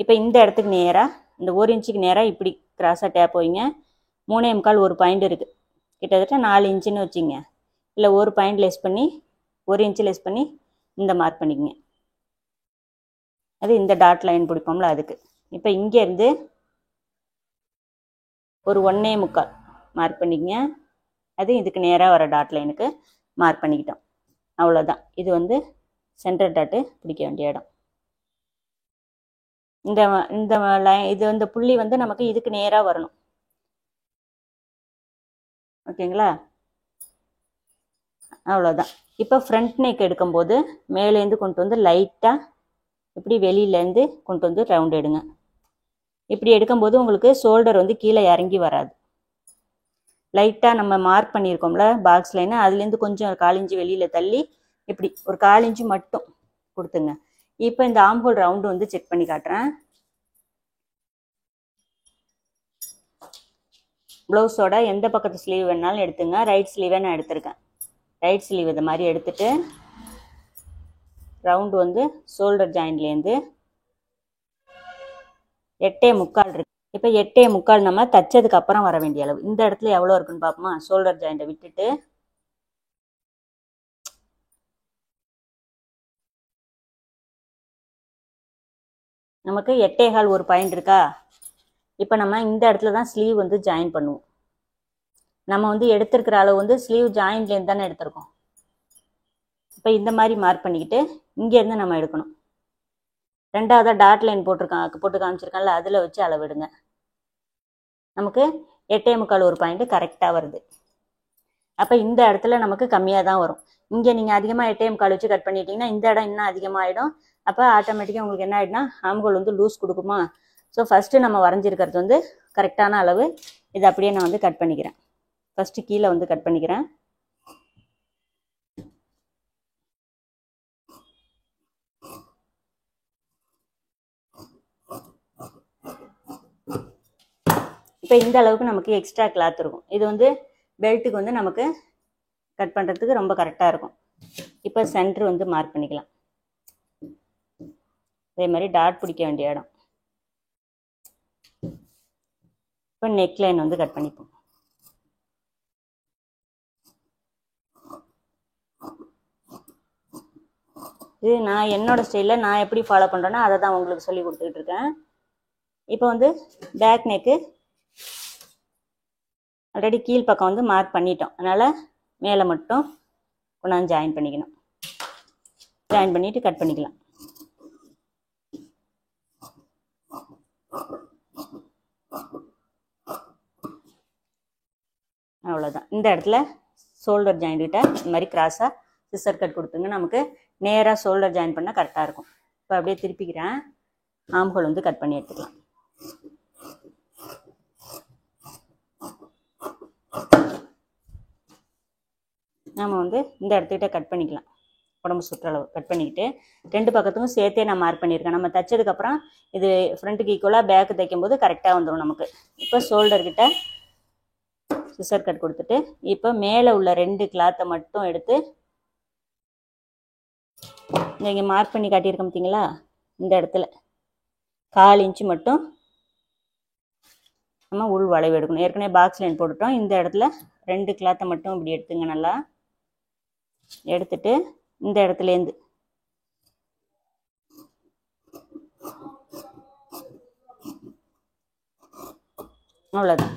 இப்போ இந்த இடத்துக்கு நேராக இந்த 1 இன்ச்சுக்கு நேராக இப்படி கிராஸாக டேப் வைங்க. 3.25 ஒரு பாயிண்ட் இருக்குது, கிட்டத்தட்ட 4 இன்ச்சுன்னு வச்சுங்க. இல்லை ஒரு பாயிண்ட் லெஸ் பண்ணி 1 இன்ச்சு லெஸ் பண்ணி இந்த மார்க் பண்ணிக்கங்க. அது இந்த டாட் லைன் பிடிப்போம்ல அதுக்கு. இப்போ இங்கேருந்து ஒரு 1.25 மார்க் பண்ணிக்கங்க. அது இதுக்கு நேராக வர டாட் லைனுக்கு மார்க் பண்ணிக்கிட்டோம். அவ்வளோதான். இது வந்து சென்டர் டாட்டு பிடிக்க வேண்டிய இடம். இந்த லைன் இந்த புள்ளி வந்து நமக்கு இதுக்கு நேராக வரணும். ஓகேங்களா? அவ்வளோதான். இப்போ ஃப்ரண்ட் நெக் எடுக்கும்போது மேலேருந்து கொண்டு வந்து லைட்டாக இப்படி வெளியிலேருந்து கொண்டு வந்து ரவுண்ட் எடுங்க. இப்படி எடுக்கும்போது உங்களுக்கு ஷோல்டர் வந்து கீழே இறங்கி வராது. லைட்டாக நம்ம மார்க் பண்ணியிருக்கோம்ல பாக்ஸ் லைனு, அதுலேருந்து கொஞ்சம் 1/4 இன்ச்சு வெளியில் தள்ளி இப்படி ஒரு 1/4 இன்ச்சு மட்டும் கொடுத்துங்க. இப்போ இந்த ஆம்ஹோல் ரவுண்டு வந்து செக் பண்ணி காட்டுறேன். ப்ளவுஸோட எந்த பக்கத்து ஸ்லீவ் வேணாலும் எடுத்துங்க. ரைட் ஸ்லீவே நான் எடுத்திருக்கேன். ரைட் ஸ்லீவ் இதை மாதிரி எடுத்துட்டு ரவுண்டு வந்து ஷோல்டர் ஜாயின்ட்லேருந்து 8.25 இருக்கு. இப்போ 8.25 நம்ம தைச்சதுக்கு அப்புறம் வர வேண்டிய அளவு. இந்த இடத்துல எவ்வளோ இருக்குன்னு பார்ப்போமா? ஷோல்டர் ஜாயிண்ட்டை விட்டுட்டு நமக்கு 8.25 ஒரு பாயிண்ட் இருக்கா? இப்போ நம்ம இந்த இடத்துல தான் ஸ்லீவ் வந்து ஜாயின் பண்ணுவோம். நம்ம வந்து எடுத்திருக்கிற அளவு வந்து ஸ்லீவ் ஜாயின்ட்லேருந்து தானே எடுத்திருக்கோம். இப்போ இந்த மாதிரி மார்க் பண்ணிக்கிட்டு இங்கேருந்து நம்ம எடுக்கணும். ரெண்டாவதாக டாட் லைன் போட்டு காமிச்சிருக்கான்ல, அதில் வச்சு அளவிடுங்க. நமக்கு 8.25 ஒரு பாயிண்ட் கரெக்டாக வருது. அப்போ இந்த இடத்துல நமக்கு கம்மியாக தான் வரும். இங்கே நீங்கள் அதிகமாக 8.25 வச்சு கட் பண்ணிட்டீங்கன்னா இந்த இடம் இன்னும் அதிகமாகிடும். அப்போ ஆட்டோமேட்டிக்காக உங்களுக்கு என்ன ஆகிடும்னா ஆம்ஹோல் வந்து லூஸ் கொடுக்குமா. ஸோ ஃபஸ்ட்டு நம்ம வரைஞ்சிருக்கிறது வந்து கரெக்டான அளவு. இதை அப்படியே நான் வந்து கட் பண்ணிக்கிறேன். ஃபஸ்ட்டு கீழே வந்து கட் பண்ணிக்கிறேன். இப்போ இந்த அளவுக்கு நமக்கு எக்ஸ்ட்ரா கிளாத் இருக்கும். இது வந்து பெல்ட்டுக்கு வந்து நமக்கு கட் பண்ணுறதுக்கு ரொம்ப கரெக்டாக இருக்கும். இப்போ சென்டர் வந்து மார்க் பண்ணிக்கலாம். அதே மாதிரி டாட் பிடிக்க வேண்டிய இடம். இப்போ நெக் லைன் வந்து கட் பண்ணிப்போம். இது நான் என்னோட ஸ்டைலில் நான் எப்படி ஃபாலோ பண்ணுறேன்னா அதை தான் உங்களுக்கு சொல்லி கொடுத்துக்கிட்டு இருக்கேன். இப்போ வந்து பேக் நெக்கு ஆல்ரெடி கீழ் பக்கம் வந்து மார்க் பண்ணிட்டோம். அதனால் மேலே மட்டும் கொண்டாந்து ஜாயின் பண்ணிக்கணும். ஜாயின் பண்ணிவிட்டு கட் பண்ணிக்கலாம். அவ்வளோதான். இந்த இடத்துல ஷோல்டர் ஜாயின்கிட்ட இந்த மாதிரி கிராஸாக சிசர் கட் கொடுத்துங்க. நமக்கு நேராக ஷோல்டர் ஜாயின் பண்ணால் கரெக்டாக இருக்கும். இப்போ அப்படியே திருப்பிக்கிறேன். ஆம்ஹோல் வந்து கட் பண்ணி எடுத்துக்கலாம். நம்ம வந்து இந்த இடத்துக்கிட்ட கட் பண்ணிக்கலாம். உடம்பு சுற்றளவு கட் பண்ணிக்கிட்டு 2 பக்கத்துக்கும் சேர்த்தே நான் மார்க் பண்ணியிருக்கேன். நம்ம தைச்சதுக்கப்புறம் இது ஃப்ரண்ட்டுக்கு ஈக்குவலாக பேக்கு தைக்கும்போது கரெக்டாக வந்துடும் நமக்கு. இப்போ ஷோல்டர்கிட்ட சிசர் கட் கொடுத்துட்டு இப்போ மேலே உள்ள 2 கிளாத்தை மட்டும் எடுத்து இங்கே மார்க் பண்ணி காட்டியிருக்கோம் பார்த்தீங்களா, இந்த இடத்துல 1/4 இன்ச்சு மட்டும் நம்ம உள் வளைவு எடுக்கணும். ஏற்கனவே பாக்ஸ் லைன் போட்டுட்டோம். இந்த இடத்துல 2 கிளாத்தை மட்டும் இப்படி எடுத்துங்க. நல்லா எடுத்துட்டு இந்த இடத்துலேருந்து அவ்வளோதான்,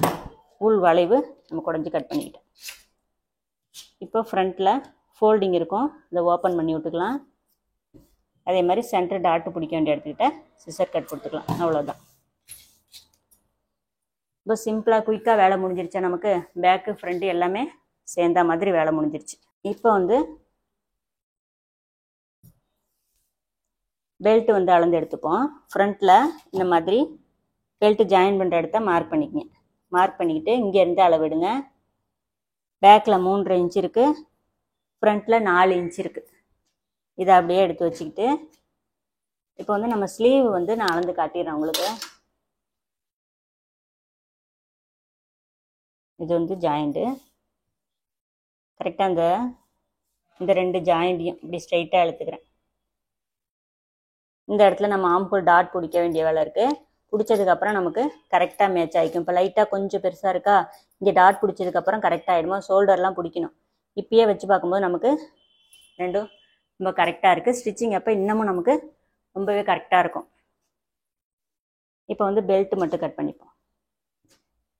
உள் வளைவு நம்ம குடஞ்சி கட் பண்ணிக்கிட்டோம். இப்போ ஃப்ரண்ட்டில் ஃபோல்டிங் இருக்கும், இதை ஓப்பன் பண்ணி விட்டுக்கலாம். அதே மாதிரி சென்டர் டாட்டு பிடிக்க வேண்டிய இடத்துக்கிட்ட சிசர் கட் கொடுத்துக்கலாம். அவ்வளோதான். இப்போ சிம்பிளாக குயிக்காக வேலை முடிஞ்சிருச்சா, நமக்கு பேக்கு ஃப்ரண்ட்டு எல்லாமே சேர்ந்த மாதிரி வேலை முடிஞ்சிருச்சு. இப்போ வந்து பெல்ட் வந்து அளந்து எடுத்துப்போம். ஃப்ரண்ட்டில் இந்த மாதிரி பெல்ட்டு ஜாயின் பண்ணுற இடத்த மார்க் பண்ணிக்கங்க. மார்க் பண்ணிக்கிட்டு இங்கேருந்து அளவிடுங்க. பேக்கில் 3.5 இன்ச் இருக்குது, ஃப்ரண்ட்டில் 4 இன்ச் இருக்குது. இதை அப்படியே எடுத்து வச்சுக்கிட்டு இப்போ வந்து நம்ம ஸ்லீவ் வந்து நான் அளந்து காட்டிடுறேன் உங்களுக்கு. இது வந்து ஜாயிண்ட்டு கரெக்டாக இந்த 2 ஜாயிண்ட்டையும் இப்படி ஸ்ட்ரைட்டாக எடுத்துக்கிறேன். இந்த இடத்துல நம்ம ஆம்ஹோல் டாட் பிடிக்க வேண்டிய வேலை இருக்குது. பிடிச்சதுக்கப்புறம் நமக்கு கரெக்டாக மேட்ச் ஆகிக்கும். இப்போ லைட்டாக கொஞ்சம் பெருசாக இருக்கா, இங்கே டாட் பிடிச்சதுக்கப்புறம் கரெக்டாக ஆகிடுமா. ஷோல்டர்லாம் பிடிக்கணும். இப்பயே வச்சு பார்க்கும்போது நமக்கு ரெண்டும் ரொம்ப கரெக்டாக இருக்குது. ஸ்டிச்சிங் அப்போ இன்னமும் நமக்கு ரொம்பவே கரெக்டாக இருக்கும். இப்போ வந்து பெல்ட் மட்டும் கட் பண்ணிப்போம்.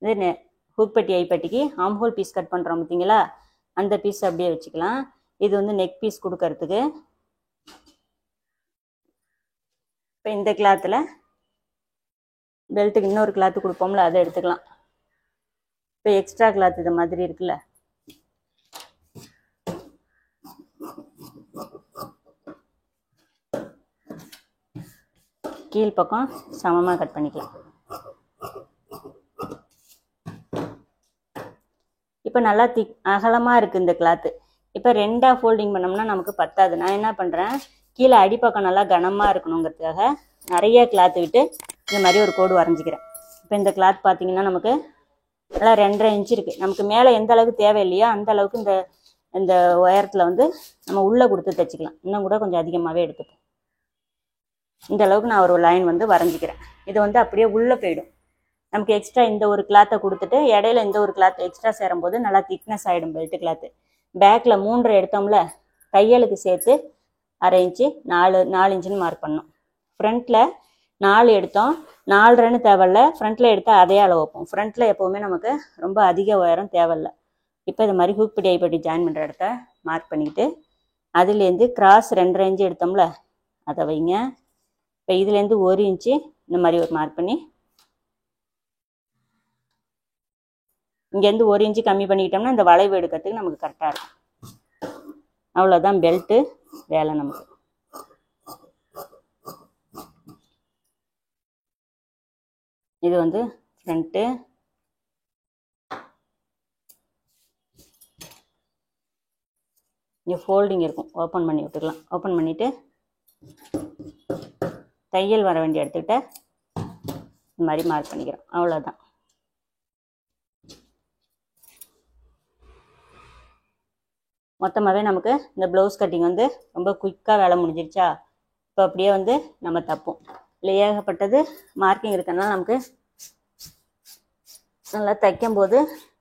இது ஹூக்பட்டி ஐப்பட்டிக்கு ஆம்ஹோல் பீஸ் கட் பண்ணுறோம் பார்த்தீங்களா, அந்த பீஸ் அப்படியே வச்சுக்கலாம். இது வந்து நெக் பீஸ் கொடுக்கறதுக்கு. இப்போ இந்த கிளாத்தில் பெல்ட்டுக்கு இன்னொரு கிளாத்து கொடுப்போம்ல, அதை எடுத்துக்கலாம். இப்போ எக்ஸ்ட்ரா கிளாத் இது மாதிரி இருக்குல்ல, கீழ் பக்கம் சமமாக கட் பண்ணிக்கலாம். இப்போ நல்லா அகலமாக இருக்குது இந்த கிளாத்து. இப்போ 2ஆக ஃபோல்டிங் பண்ணோம்னா நமக்கு பத்தாது. நான் என்ன பண்ணுறேன், கீழே அடிப்பக்கம் நல்லா கனமாக இருக்கணுங்கிறதுக்காக நிறைய கிளாத்து விட்டு இந்த மாதிரி ஒரு கோடு வரைஞ்சிக்கிறேன். இப்போ இந்த கிளாத் பார்த்தீங்கன்னா நமக்கு நல்லா 2.5 இன்ச் இருக்குது. நமக்கு மேலே எந்த அளவுக்கு தேவை இல்லையோ அந்த அளவுக்கு இந்த உயரத்தில் வந்து நம்ம உள்ளே கொடுத்து தைச்சிக்கலாம். இன்னும் கூட கொஞ்சம் அதிகமாகவே எடுத்துப்போம். இந்த அளவுக்கு நான் ஒரு லைன் வந்து வரைஞ்சிக்கிறேன். இது வந்து அப்படியே உள்ளே போயிடும். நமக்கு எக்ஸ்ட்ரா இந்த ஒரு கிளாத்தை கொடுத்துட்டு இடையில இந்த ஒரு கிளாத் எக்ஸ்ட்ரா சேரும்போது நல்லா திக்னஸ் ஆகிடும் பெல்ட் கிளாத்து. பேக்கில் 3 எடுத்தோம்ல, தையலுக்கு சேர்த்து 1/2 இன்ச்சு 4 இன்ச்சுன்னு மார்க் பண்ணோம். ஃப்ரண்ட்டில் 4 எடுத்தோம், 4.5 தேவையில்ல. ஃப்ரண்ட்டில் எடுத்தால் அதே அளவு வைப்போம். ஃப்ரண்ட்டில் எப்போவுமே நமக்கு ரொம்ப அதிக உயரம் தேவையில்லை. இப்போ இது மாதிரி ஹூக்பட்டி ஐப்பட்டி ஜாயின் பண்ணுற இடத்த மார்க் பண்ணிக்கிட்டு அதுலேருந்து கிராஸ் 2.5 இன்ச்சு எடுத்தோம்ல, அதை வைங்க. இப்போ இதுலேருந்து 1 இன்ச்சு இந்த மாதிரி ஒரு மார்க் பண்ணி இங்கேருந்து 1 இன்ச்சு கம்மி பண்ணிக்கிட்டோம்னா இந்த வளைவு எடுக்கிறதுக்கு நமக்கு கரெக்டாக இருக்கும். அவ்வளோதான் பெல்ட்டு வேலை நமக்கு. இது வந்து ஃப்ரண்ட்டு. இங்கே ஃபோல்டிங் இருக்கும், ஓப்பன் பண்ணி விட்டுக்கலாம். ஓப்பன் பண்ணிவிட்டு தையல் வர வேண்டிய இடத்துக்கிட்ட இந்த மாதிரி மார்க் பண்ணிக்கிறோம். அவ்வளோதான். மொத்தமாகவே நமக்கு இந்த ப்ளவுஸ் கட்டிங் வந்து ரொம்ப குயிக்காக வேலை முடிஞ்சிருச்சா. இப்போ அப்படியே வந்து நம்ம தப்போம். இல்லை ஏகப்பட்டது மார்க்கிங் இருக்கிறதுனால நமக்கு நல்லா தைக்கும்போது,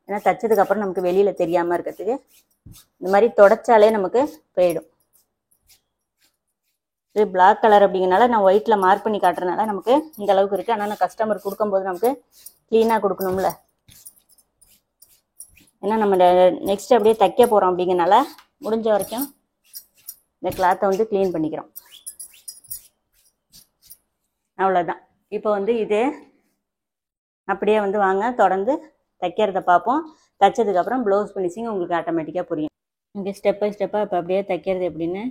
ஏன்னா தைச்சதுக்கப்புறம் நமக்கு வெளியில் தெரியாமல் இருக்கிறதுக்கு இந்த மாதிரி தொடச்சாலே நமக்கு போயிடும். இது பிளாக் கலர் அப்படிங்கிறனால நான் ஒயிட்டில் மார்க் பண்ணி காட்டுறதுனால நமக்கு இந்த அளவுக்கு இருக்குது. ஆனால் நான் கஸ்டமர் கொடுக்கும்போது நமக்கு க்ளீனாக கொடுக்கணும்ல, ஏன்னா நம்ம நெக்ஸ்ட் அப்படியே தைக்க போகிறோம் அப்படிங்கிறனால முடிஞ்ச வரைக்கும் இந்த கிளாத்தை வந்து க்ளீன் பண்ணிக்கிறோம். அவ்வளோதான். இப்போ வந்து இது அப்படியே வந்து வாங்க தொடர்ந்து தைக்கிறத பார்ப்போம். தைச்சதுக்கப்புறம் ப்ளவுஸ் ஃபினிஷிங் உங்களுக்கு ஆட்டோமேட்டிக்காக புரியும். இங்கே ஸ்டெப் பை ஸ்டெப்பாக இப்போ அப்படியே தைக்கிறது எப்படின்னு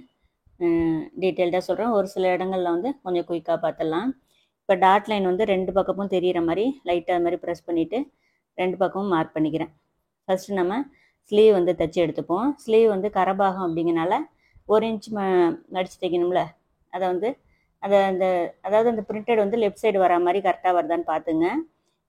டீட்டெயில்டாக சொல்கிறேன். ஒரு சில இடங்களில் வந்து கொஞ்சம் குயிக்காக பார்த்துடலாம். இப்போ டாட் லைன் வந்து 2 பக்கமும் தெரிகிற மாதிரி லைட்டாக அது மாதிரி ப்ரெஸ் பண்ணிவிட்டு 2 பக்கமும் மார்க் பண்ணிக்கிறேன். ஃபஸ்ட்டு நம்ம ஸ்லீவ் வந்து தைச்சி எடுத்துப்போம். ஸ்லீவ் வந்து கரபாகம் அப்படிங்கனால 1 இன்ச் மடித்து தைக்கணும்ல, அதை வந்து அந்த அதாவது அந்த பிரிண்டட் வந்து லெஃப்ட் சைடு வர மாதிரி கரெக்டாக வருதான்னு பார்த்துங்க.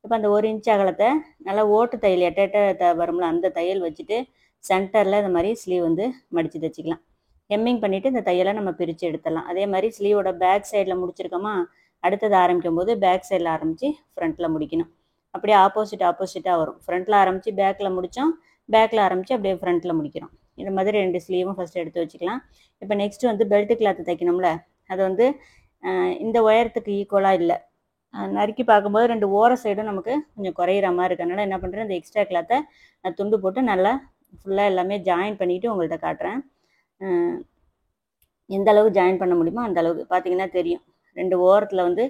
இப்போ அந்த 1 இன்ச் அகலத்தை நல்லா ஓட்டு தையல் எட்ட வரும்ல, அந்த தையல் வச்சுட்டு சென்டரில் இந்த மாதிரி ஸ்லீவ் வந்து மடித்து தைச்சிக்கலாம். ஹெம்மிங் பண்ணிவிட்டு இந்த தையலை நம்ம பிரித்து எடுத்துடலாம். அதே மாதிரி ஸ்லீவோட பேக் சைடில் முடிச்சிருக்கோமா, அடுத்தது ஆரம்பிக்கும் போது பேக் சைடில் ஆரம்பித்து ஃப்ரண்ட்டில் முடிக்கணும். அப்படியே ஆப்போசிட்டாக வரும். ஃப்ரண்ட்டில் ஆரம்பித்து பேக்கில் முடித்தோம், பேக்கில் ஆரம்பித்து அப்படியே ஃப்ரண்ட்டில் முடிக்கிறோம். இந்த மாதிரி 2 ஸ்லீவும் ஃபஸ்ட்டு எடுத்து வச்சுக்கலாம். இப்போ நெக்ஸ்ட்டு வந்து பெல்ட் கிளாத்து தைக்கணும்ல, அது வந்து இந்த உயரத்துக்கு ஈக்குவலாக இல்லை, நறுக்கி பார்க்கும்போது 2 ஓர சைடும் நமக்கு கொஞ்சம் குறையிற மாதிரி இருக்கு. அதனால் என்ன பண்ணுறேன், இந்த எக்ஸ்ட்ரா கிளாத்தை நான் துண்டு போட்டு நல்லா ஃபுல்லாக எல்லாமே ஜாயின் பண்ணிவிட்டு உங்கள்கிட்ட காட்டுறேன். எந்த அளவுக்கு ஜாயின் பண்ண முடியுமோ அந்த அளவுக்கு. பார்த்தீங்கன்னா தெரியும், 2 ஓரத்தில் வந்து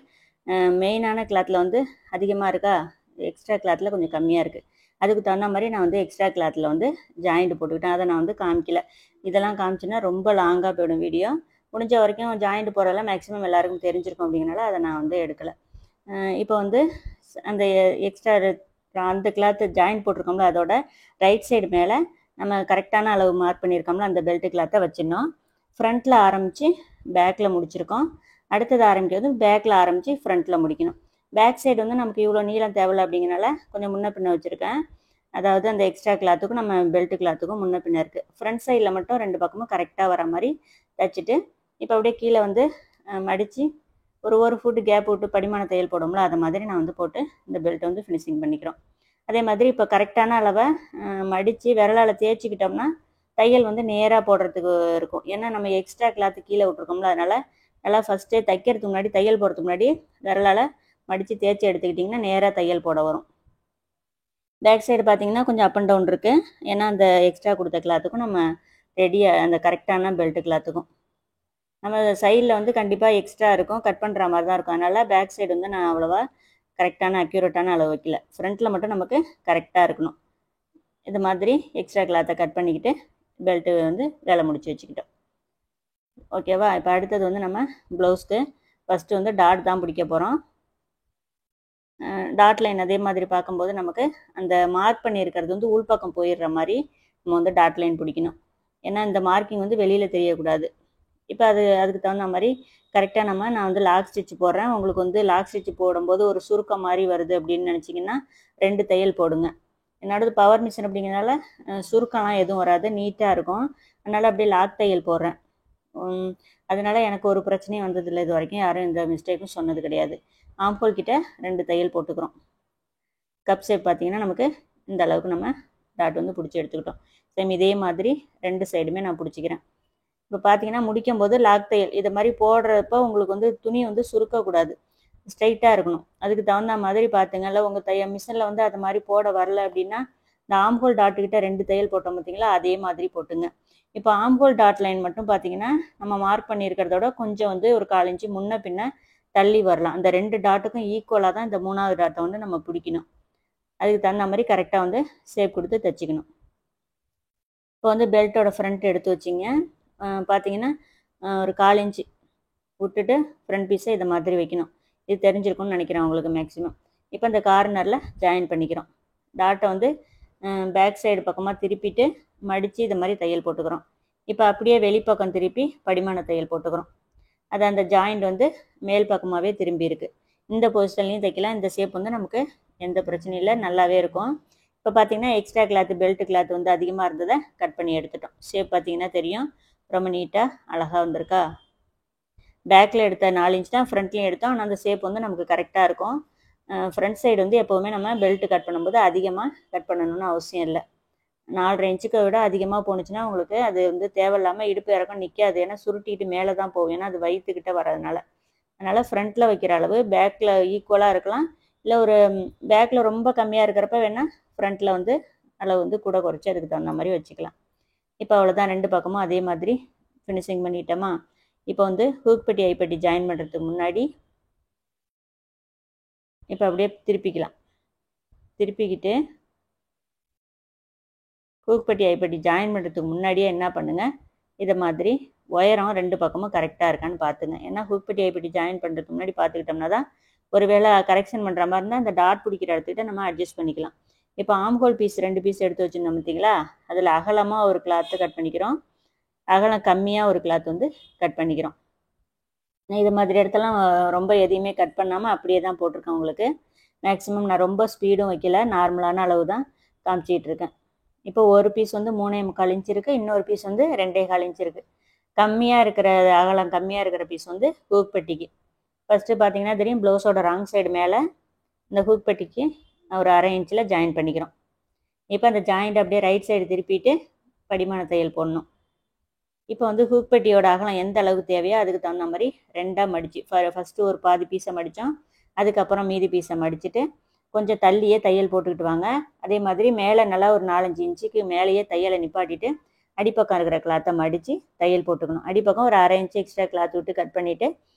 மெயினான கிளாத்தில் வந்து அதிகமாக இருக்கா, எக்ஸ்ட்ரா கிளாத்தில் கொஞ்சம் கம்மியாக இருக்குது. அதுக்கு தகுந்த மாதிரி நான் வந்து எக்ஸ்ட்ரா கிளாத்தில் வந்து ஜாயிண்ட் போட்டுக்கிட்டேன். அதை நான் வந்து காமிக்கல. இதெல்லாம் காமிச்சுன்னா ரொம்ப லாங்காக போயிடும் வீடியோ. முடிஞ்ச வரைக்கும் ஜாயிண்ட் போடுறதெல்லாம் மேக்ஸிமம் எல்லாருக்கும் தெரிஞ்சிருக்கும் அப்படிங்கிறனால அதை நான் வந்து எடுக்கலை. இப்போ வந்து அந்த எக்ஸ்ட்ரா அந்த கிளாத்து ஜாயின் போட்டிருக்கோம்ல, அதோட ரைட் சைடு மேலே நம்ம கரெக்டான அளவு மார்க் பண்ணியிருக்கோம்ல, அந்த பெல்ட் கிளாத்தை வச்சிடணும். ஃப்ரண்ட்டில் ஆரம்பித்து பேக்கில் முடிச்சிருக்கோம். அடுத்தது ஆரம்பிக்கிறது பேக்கில் ஆரம்பித்து ஃப்ரண்ட்டில் முடிக்கணும். பேக் சைடு வந்து நமக்கு இவ்வளோ நீளம் தேவையில்லை அப்படிங்கிறனால கொஞ்சம் முன்ன பின்ன வச்சுருக்கேன். அதாவது அந்த எக்ஸ்ட்ரா கிளாத்துக்கும் நம்ம பெல்ட் கிளாத்துக்கும் முன்ன பின்ன இருக்குது. ஃப்ரண்ட் சைடில் மட்டும் 2 பக்கமும் கரெக்டாக வர மாதிரி தைச்சிட்டு இப்போ அப்படியே கீழே வந்து மடித்து ஒரு ஃபுட்டு கேப் விட்டு படிமான தையல் போடும்ல, அதை மாதிரி நான் வந்து போட்டு இந்த பெல்ட்டை வந்து ஃபினிஷிங் பண்ணிக்கிறோம். அதே மாதிரி இப்போ கரெக்டான அளவை மடித்து விரலால் தேய்ச்சிக்கிட்டோம்னா தையல் வந்து நேராக போடுறதுக்கு இருக்கும். ஏன்னா நம்ம எக்ஸ்ட்ரா கிளாத்து கீழே விட்ருக்கோம்ல, அதனால் நல்லா ஃபஸ்ட்டே தைக்கிறதுக்கு முன்னாடி, தையல் போடுறதுக்கு முன்னாடி விரலால் மடித்து தேய்ச்சி எடுத்துக்கிட்டிங்கன்னா நேராக தையல் போட வரும். பேக் சைடு பார்த்தீங்கன்னா கொஞ்சம் அப் அண்ட் டவுன் இருக்குது. ஏன்னா அந்த எக்ஸ்ட்ரா கொடுத்த கிளாத்துக்கும் நம்ம ரெடியாக அந்த கரெக்டான பெல்ட் கிளாத்துக்கும் நம்ம சைடில் வந்து கண்டிப்பாக எக்ஸ்ட்ரா இருக்கும், கட் பண்ணுற மாதிரி தான் இருக்கும். அதனால் பேக் சைடு வந்து நான் அவ்வளோவா கரெக்டான அக்யூரேட்டான அளவு வைக்கல. ஃப்ரண்ட்டில் மட்டும் நமக்கு கரெக்டாக இருக்கணும். இது மாதிரி எக்ஸ்ட்ரா கிளாத்தை கட் பண்ணிக்கிட்டு பெல்ட்டு வந்து வேலை முடிச்சு வச்சுக்கிட்டோம். ஓகேவா? இப்போ அடுத்தது வந்து நம்ம ப்ளவுஸ்க்கு ஃபஸ்ட்டு வந்து டாட் தான் பிடிக்க போகிறோம். டாட் லைன் அதே மாதிரி பார்க்கும்போது நமக்கு அந்த மார்க் பண்ணியிருக்கிறது வந்து உள்பக்கம் போயிடுற மாதிரி நம்ம வந்து டாட் லைன் பிடிக்கணும். ஏன்னா இந்த மார்க்கிங் வந்து வெளியில் தெரியக்கூடாது. இப்போ அதுக்கு தகுந்த மாதிரி கரெக்டாக நான் வந்து லாக் ஸ்டிச் போடுறேன். உங்களுக்கு வந்து லாக் ஸ்டிச் போடும்போது ஒரு சுருக்கம் மாதிரி வருது அப்படின்னு நினச்சிங்கன்னா 2 தையல் போடுங்க. என்னோடது பவர் மிஷின் அப்படிங்கிறனால சுருக்கம்லாம் எதுவும் வராது, நீட்டாக இருக்கும். அதனால் அப்படியே லாக் தையல் போடுறேன். அதனால் எனக்கு ஒரு பிரச்சனையும் வந்ததில்லை இது வரைக்கும், யாரும் இந்த மிஸ்டேக்கும் சொன்னது கிடையாது. ஆம்போல் கிட்ட 2 தையல் போட்டுக்கிறோம். கப் ஷேப் பார்த்தீங்கன்னா நமக்கு இந்த அளவுக்கு நம்ம டாட் வந்து பிடிச்சி எடுத்துக்கிட்டோம். சேம் இதே மாதிரி 2 சைடுமே நான் பிடிச்சிக்கிறேன். இப்போ பார்த்தீங்கன்னா முடிக்கும் போது லாக் தையல் இது மாதிரி போடுறப்போ உங்களுக்கு வந்து துணி வந்து சுருக்கக்கூடாது, ஸ்ட்ரைட்டாக இருக்கணும். அதுக்கு தகுந்த மாதிரி பார்த்துங்கல்ல. உங்கள் மிஷினில் வந்து அது மாதிரி போட வரல அப்படின்னா இந்த ஆம்ஹோல் டாட்டுக்கிட்ட 2 தையல் போட்டோம் பார்த்தீங்களா, அதே மாதிரி போட்டுங்க. இப்போ ஆம்ஹோல் டாட் லைன் மட்டும் பார்த்தீங்கன்னா நம்ம மார்க் பண்ணியிருக்கிறதோட கொஞ்சம் வந்து ஒரு 1/4 இன்ச்சு முன்ன பின்ன தள்ளி வரலாம். அந்த 2 டாட்டுக்கும் ஈக்குவலாக தான் இந்த 3வது டாட்டை வந்து நம்ம பிடிக்கணும். அதுக்கு தகுந்த மாதிரி கரெக்டாக வந்து ஷேப் கொடுத்து தைச்சிக்கணும். இப்போ வந்து பெல்ட்டோட ஃப்ரண்ட் எடுத்து வச்சிங்க. பார்த்தீங்கன்னா ஒரு 1/4 இன்ச்சு விட்டுட்டு ஃப்ரண்ட் பீஸை இதை மாதிரி வைக்கணும். இது தெரிஞ்சிருக்கும்னு நினைக்கிறேன் உங்களுக்கு மேக்ஸிமம். இப்போ இந்த கார்னரில் ஜாயின் பண்ணிக்கிறோம். டாட்டை வந்து பேக் சைடு பக்கமாக திருப்பிட்டு மடித்து இதை மாதிரி தையல் போட்டுக்கிறோம். இப்போ அப்படியே வெளிப்பக்கம் திருப்பி படிமான தையல் போட்டுக்கிறோம். அது அந்த ஜாயிண்ட் வந்து மேல் பக்கமாகவே திரும்பி இருக்குது. இந்த பொசிஷன்லையும் தைக்கலாம். இந்த ஷேப் வந்து நமக்கு எந்த பிரச்சனையும் இல்லை, நல்லாவே இருக்கும். இப்போ பார்த்தீங்கன்னா எக்ஸ்ட்ரா கிளாத்து பெல்ட் கிளாத் வந்து அதிகமாக இருந்ததை கட் பண்ணி எடுத்துட்டோம். ஷேப் பார்த்தீங்கன்னா தெரியும், ரொம்ப நீட்டாக அழகாக வந்திருக்கா. பேக்கில் எடுத்த 4 இன்ச் தான் ஃப்ரண்ட்லேயும் எடுத்தோம். ஆனால் அந்த ஷேப் வந்து நமக்கு கரெக்டாக இருக்கும். ஃப்ரண்ட் சைடு வந்து எப்போவுமே நம்ம பெல்ட் கட் பண்ணும்போது அதிகமாக கட் பண்ணணும்னு அவசியம் இல்லை. 4.5 இன்ச்சுக்கு விட அதிகமாக போணுச்சுன்னா உங்களுக்கு அது வந்து தேவையில்லாமல் இடுப்பு இறக்கம் நிற்காது. ஏன்னா சுருட்டிட்டு மேலே தான் போகும், ஏன்னா அது வயிற்றுக்கிட்ட வரதுனால. அதனால் ஃப்ரண்ட்டில் வைக்கிற அளவு பேக்கில் ஈக்குவலாக இருக்கலாம். இல்லை ஒரு பேக்கில் ரொம்ப கம்மியாக இருக்கிறப்ப வேணால் ஃப்ரண்ட்டில் வந்து அளவு வந்து கூட குறைச்சி அதுக்கு தகுந்த மாதிரி வச்சுக்கலாம். இப்போ அவ்வளோதான், 2 பக்கமும் அதே மாதிரி ஃபினிஷிங் பண்ணிட்டோமா. இப்போ வந்து ஹூக் பட்டி ஐப்பட்டி ஜாயின் பண்ணுறதுக்கு முன்னாடி இப்போ அப்படியே திருப்பிக்கலாம். திருப்பிக்கிட்டு ஹூக் பட்டி ஐப்பட்டி ஜாயின் பண்ணுறதுக்கு முன்னாடியே என்ன பண்ணுங்கள், இதை மாதிரி உயரம் 2 பக்கமும் கரெக்டாக இருக்கான்னு பார்த்துங்க. ஏன்னா ஹூக் பட்டி ஐப்பட்டி ஜாயின் பண்ணுறதுக்கு முன்னாடி பார்த்துக்கிட்டோம்னா தான் ஒரு வேளை கரெக்ஷன் பண்ணுற மாதிரி இருந்தால் அந்த டாட் பிடிக்கிற இடத்துக்கிட்ட நம்ம அட்ஜஸ்ட் பண்ணிக்கலாம். இப்போ ஆம்ஹோல் பீஸ் 2 பீஸ் எடுத்து வச்சுருந்தோம் பார்த்தீங்களா, அதில் அகலமாக ஒரு கிளாத்து கட் பண்ணிக்கிறோம், அகலம் கம்மியாக ஒரு கிளாத் வந்து கட் பண்ணிக்கிறோம். இது மாதிரி இடத்தெல்லாம் ரொம்ப எதையுமே கட் பண்ணாமல் அப்படியே தான் போட்டிருக்கேன் உங்களுக்கு. மேக்ஸிமம் நான் ரொம்ப ஸ்பீடும் வைக்கல, நார்மலான அளவு தான் காமிச்சிட்டு இருக்கேன். இப்போ ஒரு பீஸ் வந்து 3.25 இன்ச் இருக்குது, இன்னொரு பீஸ் வந்து 2.25 இன்ச் இருக்குது. கம்மியாக இருக்கிற அகலம் கம்மியாக இருக்கிற பீஸ் வந்து ஹூக் பெட்டிக்கு ஃபஸ்ட்டு பார்த்தீங்கன்னா தெரியும், ப்ளவுஸோட ராங் சைடு மேலே இந்த ஹூக் பெட்டிக்கு ஒரு 1/2 இன்ச்சில் ஜாயின் பண்ணிக்கிறோம். இப்போ அந்த ஜாயிண்ட் அப்படியே ரைட் சைடு திருப்பிட்டு படிமான தையல் போடணும். இப்போ வந்து ஹூக் பெட்டியோட அகலம் எந்த அளவுக்கு தேவையோ அதுக்கு தகுந்த மாதிரி 2ஆக மடித்து ஃபஸ்ட்டு ஒரு பாதி பீஸை மடித்தோம், அதுக்கப்புறம் மீதி பீஸை மடிச்சுட்டு கொஞ்சம் தள்ளியே தையல் போட்டுக்கிட்டு வாங்க. அதே மாதிரி மேலே நல்லா ஒரு 4-5 இன்ச்சுக்கு மேலேயே தையலை நிப்பாட்டிட்டு அடிப்பக்கம் இருக்கிற கிளாத்தை மடித்து தையல் போட்டுக்கணும். அடிப்பக்கம் ஒரு 1/2 இன்ச்சு எக்ஸ்ட்ரா கிளாத் விட்டு கட் பண்ணிவிட்டு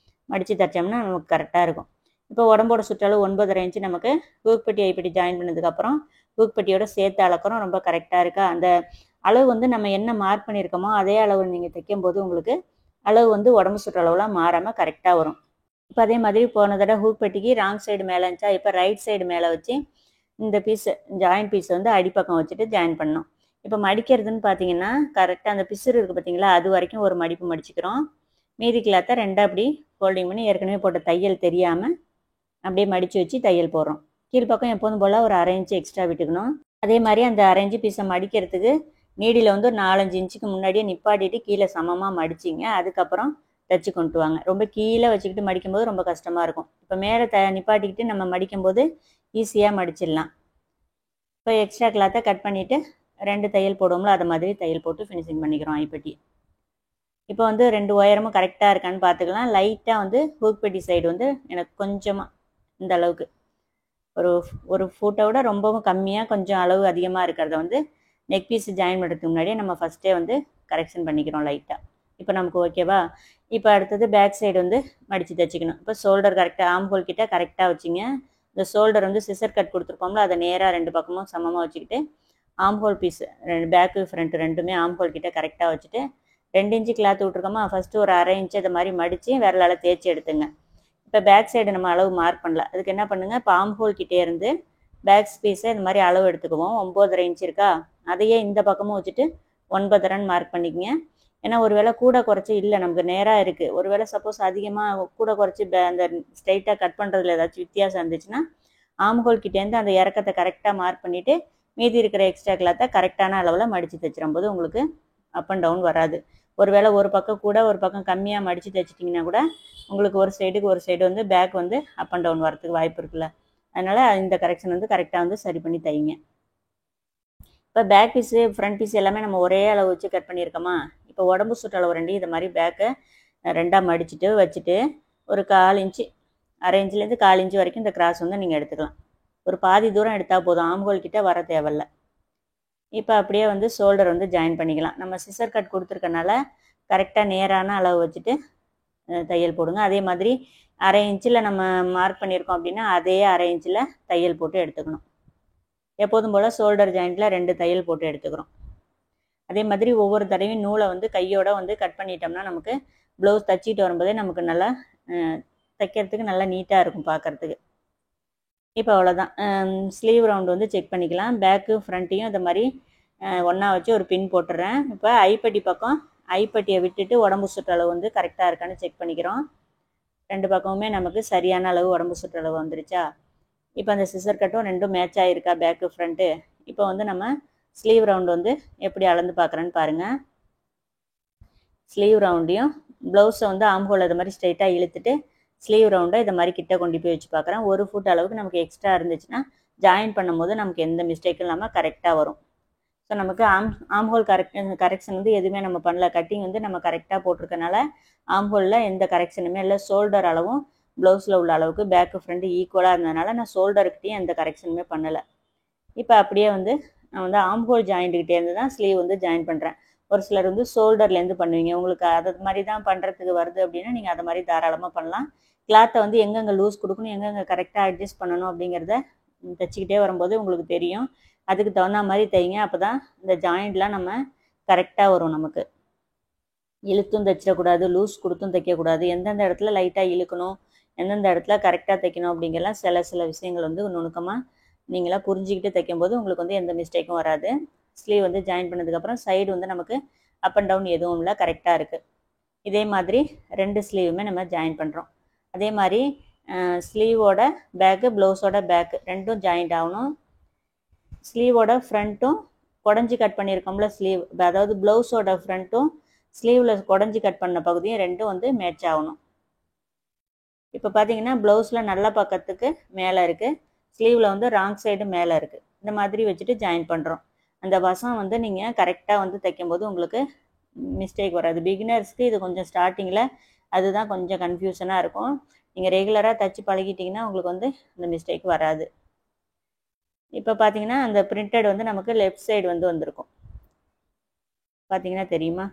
மடித்து தைச்சோம்னா நமக்கு கரெக்டாக இருக்கும். இப்போ உடம்போட சுற்றளவு 9.5 இன்ச்சு நமக்கு ஹூக் பெட்டி ஐப்பட்டி ஜாயின் பண்ணதுக்கப்புறம் ஹூக் பெட்டியோட சேர்த்து அளக்கிறோம். ரொம்ப கரெக்டாக இருக்கா? அந்த அளவு வந்து நம்ம என்ன மார்க் பண்ணியிருக்கோமோ அதே அளவு நீங்கள் தைக்கும்போது உங்களுக்கு அளவு வந்து உடம்பு சுற்றளவுலாம் மாறாமல் கரெக்டாக வரும். இப்போ அதே மாதிரி போன தடவை ஹூக் பெட்டிக்கு ராங் சைடு மேலே இருந்துச்சா, இப்போ ரைட் சைடு மேலே வச்சு இந்த பீஸு ஜாயின் பீஸை வந்து அடிப்பக்கம் வச்சுட்டு ஜாயின் பண்ணோம். இப்போ மடிக்கிறதுன்னு பார்த்தீங்கன்னா கரெக்டாக அந்த பிசுறு இருக்குது பார்த்தீங்களா, அது வரைக்கும் ஒரு மடிப்பு மடிச்சுக்கிறோம். மீதி கிளாத்தை 2ஆக அப்படி ஃபோல்டிங் பண்ணி ஏற்கனவே போட்ட தையல் தெரியாமல் அப்படியே மடித்து வச்சு தையல் போடுறோம். கீழ்ப்பக்கம் எப்போதும் போல் ஒரு 1/2 இன்ச்சு எக்ஸ்ட்ரா விட்டுக்கணும். அதே மாதிரி அந்த 1/2 இன்ச்சு பீஸை மடிக்கிறதுக்கு நீடியில் வந்து ஒரு 4-5 இன்ச்சுக்கு முன்னாடியே நிப்பாட்டிட்டு கீழே சமமாக மடிச்சிங்க, அதுக்கப்புறம் தைச்சி கொண்டு வாங்க. ரொம்ப கீழே வச்சுக்கிட்டு மடிக்கும்போது ரொம்ப கஷ்டமாக இருக்கும். இப்போ மேலே நிப்பாட்டிக்கிட்டு நம்ம மடிக்கும்போது ஈஸியாக மடிச்சிடலாம். இப்போ எக்ஸ்ட்ரா கிளாத்தை கட் பண்ணிவிட்டு 2 தையல் போடுவோம்ல, அதை மாதிரி தையல் போட்டு ஃபினிஷிங் பண்ணிக்கிறோம் ஐப்பட்டி. இப்போ வந்து 2 உயரமும் கரெக்டாக இருக்கான்னு பார்த்துக்கலாம். லைட்டாக வந்து ஹூக் பெட்டி சைடு வந்து எனக்கு கொஞ்சமாக இந்த அளவுக்கு ஒரு ஃபூட்டை விட ரொம்பவும் கம்மியாக கொஞ்சம் அளவு அதிகமாக இருக்கிறத வந்து நெக் பீஸ் ஜாயின் பண்ணுறதுக்கு முன்னாடியே நம்ம ஃபஸ்ட்டே வந்து கரெக்ஷன் பண்ணிக்கிறோம் லைட்டாக. இப்போ நமக்கு ஓகேவா? இப்போ அடுத்தது பேக் சைடு வந்து மடித்து தைச்சிக்கணும். இப்போ ஷோல்டர் கரெக்டாக ஆம்ஹோல் கிட்ட கரெக்டாக வச்சுங்க. இந்த ஷோல்டர் வந்து சிசர் கட் கொடுத்துருப்போம்ல, அதை நேராக 2 பக்கமும் சமமாக வச்சுக்கிட்டு ஆம்ஹோல் பீஸ் பேக்கு ஃப்ரண்ட் ரெண்டுமே ஆம்ஹோல் கிட்ட கரெக்டாக வச்சுட்டு 2 இன்ச்சு கிளாத் விட்ருக்கோமா, ஃபஸ்ட்டு ஒரு 1/2 இன்ச்சு அதை மாதிரி மடித்து விரலால் தேய்ச்சி எடுத்துங்க. இப்போ பேக் சைடு நம்ம அளவு மார்க் பண்ணல, அதுக்கு என்ன பண்ணுங்கள், இப்போ ஆம்ஹோல் கிட்டே இருந்து பேக் ஸ்பீஸை இந்த மாதிரி அளவு எடுத்துக்குவோம். 9.5 இன்ச்சு இருக்கா, அதையே இந்த பக்கமும் வச்சுட்டு 9.5 மார்க் பண்ணிக்கங்க. ஏன்னா ஒரு வேளை கூட குறைச்சி இல்லை நமக்கு நேராக இருக்குது, ஒரு வேளை சப்போஸ் அதிகமாக கூட குறைச்சி அந்த ஸ்ட்ரைட்டாக கட் பண்ணுறதுல ஏதாச்சும் வித்தியாசம் இருந்துச்சுன்னா ஆம்ஹோல் கிட்டேருந்து அந்த இறக்கத்தை கரெக்டாக மார்க் பண்ணிவிட்டு மீதி இருக்கிற எக்ஸ்ட்ரா கிளாத்தை கரெக்டான அளவில் மடித்து தைச்சிடும்போது உங்களுக்கு அப் அண்ட் டவுன் வராது. ஒரு வேளை ஒரு பக்கம் கூட ஒரு பக்கம் கம்மியாக மடித்து தைச்சிட்டிங்கன்னா கூட உங்களுக்கு ஒரு சைடுக்கு ஒரு சைடு வந்து பேக் வந்து அப் அண்ட் டவுன் வரதுக்கு வாய்ப்பு இருக்குல்ல. அதனால் இந்த கரெக்ஷன் வந்து கரெக்டாக வந்து சரி பண்ணி தைங்க. இப்போ பேக் பீஸு ஃப்ரண்ட் பீஸ் எல்லாமே நம்ம ஒரே அளவு வச்சு கட் பண்ணியிருக்கோமா, இப்போ உடம்பு சுற்றளவு 2 இதை மாதிரி பேக்கை 2ஆக மடிச்சுட்டு வச்சுட்டு ஒரு 1/4 இன்ச்சு 1/2 இன்ச்சுலேருந்து 1/4 இன்ச்சு வரைக்கும் இந்த கிராஸ் வந்து நீங்கள் எடுத்துக்கலாம். ஒரு பாதி தூரம் எடுத்தால் போதும், ஆம்ஹோல் கிட்ட வர தேவையில்லை. இப்போ அப்படியே வந்து ஷோல்டர் வந்து ஜாயின் பண்ணிக்கலாம். நம்ம சிசர் கட் கொடுத்துருக்கனால கரெக்டாக நேரான அளவு வச்சுட்டு தையல் போடுங்க. அதே மாதிரி 1/2 இன்ச்சில் நம்ம மார்க் பண்ணியிருக்கோம் அப்படின்னா அதே 1/2 இன்ச்சில் தையல் போட்டு எடுத்துக்கணும். எப்போதும் போல் ஷோல்டர் ஜாயிண்ட்டில் 2 தையல் போட்டு எடுத்துக்கிறோம். அதே மாதிரி ஒவ்வொரு தடவையும் நூலை வந்து கையோட வந்து கட் பண்ணிட்டோம்னா நமக்கு ப்ளவுஸ் தைச்சிட்டு வரும்போதே நமக்கு நல்லா தைக்கிறதுக்கு நல்லா நீட்டாக இருக்கும் பார்க்குறதுக்கு. இப்போ அவ்வளோதான். ஸ்லீவ் ரவுண்டு வந்து செக் பண்ணிக்கலாம். பேக்கு ஃப்ரண்ட்டையும் இந்த மாதிரி ஒன்றா வச்சு ஒரு பின் போட்டுடுறேன். இப்போ ஐப்பட்டி பக்கம் ஐப்பட்டியை விட்டுட்டு உடம்பு சுற்றளவு வந்து கரெக்டாக இருக்கான்னு செக் பண்ணிக்கிறோம். 2 பக்கமுமே நமக்கு சரியான அளவு உடம்பு சுற்றளவு வந்துருச்சா. இப்போ அந்த சிசர் கட்டும் 2ம் மேட்ச் ஆகிருக்கா பேக்கு ஃப்ரண்ட்டு. இப்போ வந்து நம்ம ஸ்லீவ் ரவுண்டு வந்து எப்படி அளந்து பார்க்குறேன்னு பாருங்கள். ஸ்லீவ் ரவுண்டையும் ப்ளவுஸை வந்து ஆம்ஹோல் அது மாதிரி ஸ்ட்ரைட்டாக இழுத்துட்டு ஸ்லீவ் ரவுண்டை இதை மாதிரி கிட்ட கொண்டு போய் வச்சு பார்க்குறேன். 1 ஃபுட் அளவுக்கு நமக்கு எக்ஸ்ட்ரா இருந்துச்சுன்னா ஜாயின் பண்ணும்போது நமக்கு எந்த மிஸ்டேக்கும் இல்லாமல் கரெக்டாக வரும். ஸோ நமக்கு ஆம்ஹோல் கரெக்ஷன் வந்து எதுவுமே நம்ம பண்ணல. கட்டிங் வந்து நம்ம கரெக்டாக போட்டிருக்கனால ஆம்ஹோலில் எந்த கரெக்ஷனுமே இல்லை. ஷோல்டர் அளவும் ப்ளவுஸில் உள்ள அளவுக்கு பேக்கு ஃப்ரண்ட் ஈக்குவலாக இருந்ததுனால நான் ஷோல்டருக்கிட்டையும் எந்த கரெக்ஷனுமே பண்ணலை. இப்போ அப்படியே வந்து நான் வந்து ஆம்ஹோல் ஜாயிண்ட்டுக்கிட்டேருந்து தான் ஸ்லீவ் வந்து ஜாயின் பண்ணுறேன். ஒரு சிலர் வந்து ஷோல்டர்லேருந்து பண்ணுவீங்க, உங்களுக்கு அது மாதிரி தான் பண்ணுறதுக்கு வருது அப்படின்னா நீங்கள் அதை மாதிரி தாராளமாக பண்ணலாம். கிளாத்தை வந்து எங்கெங்கே லூஸ் கொடுக்கணும், எங்கெங்கே கரெக்டாக அட்ஜஸ்ட் பண்ணணும் அப்படிங்கிறத தைச்சிக்கிட்டே வரும்போது உங்களுக்கு தெரியும். அதுக்கு தகுந்த மாதிரி தைங்க. அப்போ தான் இந்த ஜாயிண்ட்லாம் நம்ம கரெக்டாக வரும். நமக்கு இழுத்தும் தைச்சிடக்கூடாது, லூஸ் கொடுத்தும் தைக்கக்கூடாது. எந்தெந்த இடத்துல லைட்டாக இழுக்கணும், எந்தெந்த இடத்துல கரெக்டாக தைக்கணும் அப்படிங்கிறலாம் சில விஷயங்கள் வந்து நுணுக்கமாக நீங்களா புரிஞ்சுக்கிட்டு தைக்கும்போது உங்களுக்கு வந்து எந்த மிஸ்டேக்கும் வராது. ஸ்லீவ் வந்து ஜாயின் பண்ணதுக்கப்புறம் சைடு வந்து நமக்கு அப் அண்ட் டவுன் எதுவும் இல்லை, கரெக்டாக இருக்குது. இதே மாதிரி 2 ஸ்லீவுமே நம்ம ஜாயின் பண்ணுறோம். அதே மாதிரி ஸ்லீவோட பேக்கு, ப்ளவுஸோட பேக்கு ரெண்டும் ஜாயிண்ட் ஆகணும். ஸ்லீவோட ஃப்ரண்ட்டும் குடஞ்சி கட் பண்ணியிருக்கோம்ல ஸ்லீவ், அதாவது ப்ளவுஸோட ஃப்ரண்ட்டும் ஸ்லீவில் குடஞ்சி கட் பண்ண பகுதியும் ரெண்டும் வந்து மேட்ச் ஆகணும். இப்போ பார்த்தீங்கன்னா ப்ளவுஸில் நல்ல பக்கத்துக்கு மேலே இருக்குது, ஸ்லீவில் வந்து ராங் சைடு மேலே இருக்குது. இந்த மாதிரி வச்சுட்டு ஜாயின் பண்ணுறோம். அந்த வசம் வந்து நீங்கள் கரெக்டாக வந்து தைக்கும்போது உங்களுக்கு மிஸ்டேக் வராது. பிகினர்ஸ்க்கு இது கொஞ்சம் ஸ்டார்டிங்கில் அதுதான் கொஞ்சம் கன்ஃபியூஷனாக இருக்கும். நீங்கள் ரெகுலராக தைச்சி பழகிட்டிங்கன்னா உங்களுக்கு வந்து அந்த மிஸ்டேக் வராது. இப்போ பார்த்தீங்கன்னா அந்த பிரிண்டட் வந்து நமக்கு லெஃப்ட் சைடு வந்து வந்திருக்கும். பார்த்தீங்கன்னா தெரியுமா,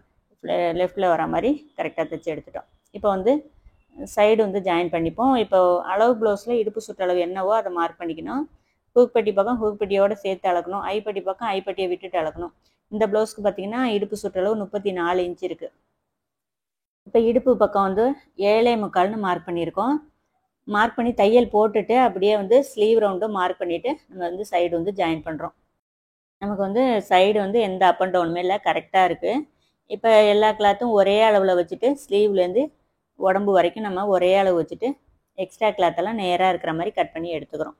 லெஃப்டில் வர மாதிரி கரெக்டாக தைச்சி எடுத்துட்டோம். இப்போ வந்து சைடு வந்து ஜாயின் பண்ணிப்போம். இப்போ அளவு ப்ளவுஸில் இடுப்பு சுற்றளவு என்னவோ அதை மார்க் பண்ணிக்கணும். ஹூக்பட்டி பக்கம் ஹூக்பட்டியோடு சேர்த்து அளக்கணும். ஐப்பட்டி பக்கம் ஐப்பட்டியை விட்டுட்டு அளக்கணும். இந்த ப்ளவுஸ்க்கு பார்த்தீங்கன்னா இடுப்பு சுற்றளவு 34 இன்ச்சு இருக்குது. இப்போ இடுப்பு பக்கம் வந்து 7.25 மார்க் பண்ணியிருக்கோம். மார்க் பண்ணி தையல் போட்டுட்டு அப்படியே வந்து ஸ்லீவ் ரவுண்டும் மார்க் பண்ணிவிட்டு நம்ம வந்து சைடு வந்து ஜாயின் பண்ணுறோம். நமக்கு வந்து சைடு வந்து எந்த அப் அண்ட் டவுனுமே இல்லை, கரெக்டாக இருக்குது. இப்போ எல்லா கிளாத்தும் ஒரே அளவில் வச்சுட்டு ஸ்லீவ்லேருந்து உடம்பு வரைக்கும் நம்ம ஒரே அளவு வச்சுட்டு எக்ஸ்ட்ரா கிளாத்தெல்லாம் நேராக இருக்கிற மாதிரி கட் பண்ணி எடுத்துக்கிறோம்.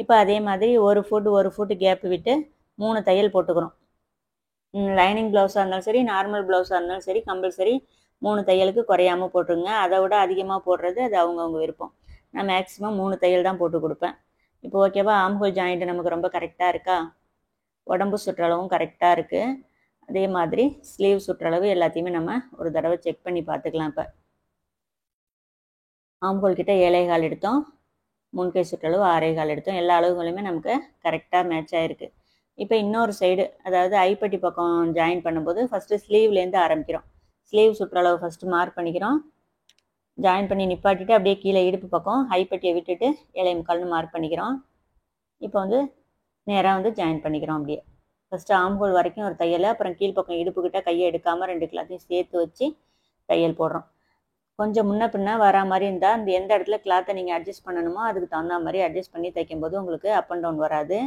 இப்போ அதே மாதிரி ஒரு ஃபுட்டு கேப் விட்டு 3 தையல் போட்டுக்கிறோம். லைனிங் ப்ளவுஸாக இருந்தாலும் சரி, நார்மல் ப்ளவுஸாக இருந்தாலும் சரி, கம்பல்சரி 3 தையலுக்கு குறையாமல் போட்டுருங்க. அதை விட அதிகமாக போடுறது அது அவங்கவுங்க விருப்பம். நான் மேக்ஸிமம் 3 தையல் தான் போட்டு கொடுப்பேன். இப்போ ஓகேவா, ஆம்ஹோல் ஜாயிண்ட் நமக்கு ரொம்ப கரெக்டாக இருக்கா, உடம்பு சுற்றளவும் கரெக்டாக இருக்குது. அதே மாதிரி ஸ்லீவ் சுற்றளவு எல்லாத்தையுமே நம்ம ஒரு தடவை செக் பண்ணி பார்த்துக்கலாம். இப்போ ஆம்ஹோல் கிட்ட 7.25 எடுத்தோம், முன்கை சுற்றளவு 6.25 எடுத்தோம். எல்லா அளவுகளுமே நமக்கு கரெக்டாக மேட்ச் ஆகிருக்கு. இப்போ இன்னொரு சைடு, அதாவது ஐப்பட்டி பக்கம் ஜாயின் பண்ணும்போது ஃபஸ்ட்டு ஸ்லீவ்லேருந்து ஆரம்பிக்கிறோம். ஸ்லீவ் சுற்றளவு ஃபஸ்ட்டு மார்க் பண்ணிக்கிறோம். ஜாயின் பண்ணி நிப்பாட்டிட்டு அப்படியே கீழே இடுப்பு பக்கம் ஐப்பட்டியை விட்டுட்டு 7.25 மார்க் பண்ணிக்கிறோம். இப்போ வந்து நேராக வந்து ஜாயின் பண்ணிக்கிறோம். அப்படியே ஃபஸ்ட்டு ஆம்ஹோல் வரைக்கும் ஒரு தையல், அப்புறம் கீழ்ப்பக்கம் இடுப்புக்கிட்ட கையை எடுக்காமல் 2 கிளாத்தையும் சேர்த்து வச்சு தையல் போடுறோம். கொஞ்சம் முன்ன பின்ன வரா மாதிரி இருந்தால் அந்த எந்த இடத்துல கிளாத்தை நீங்கள் அட்ஜஸ்ட் பண்ணணுமோ அதுக்கு தகுந்த மாதிரி அட்ஜஸ்ட் பண்ணி தைக்கும்போது உங்களுக்கு அப் அண்ட் டவுன் வராது.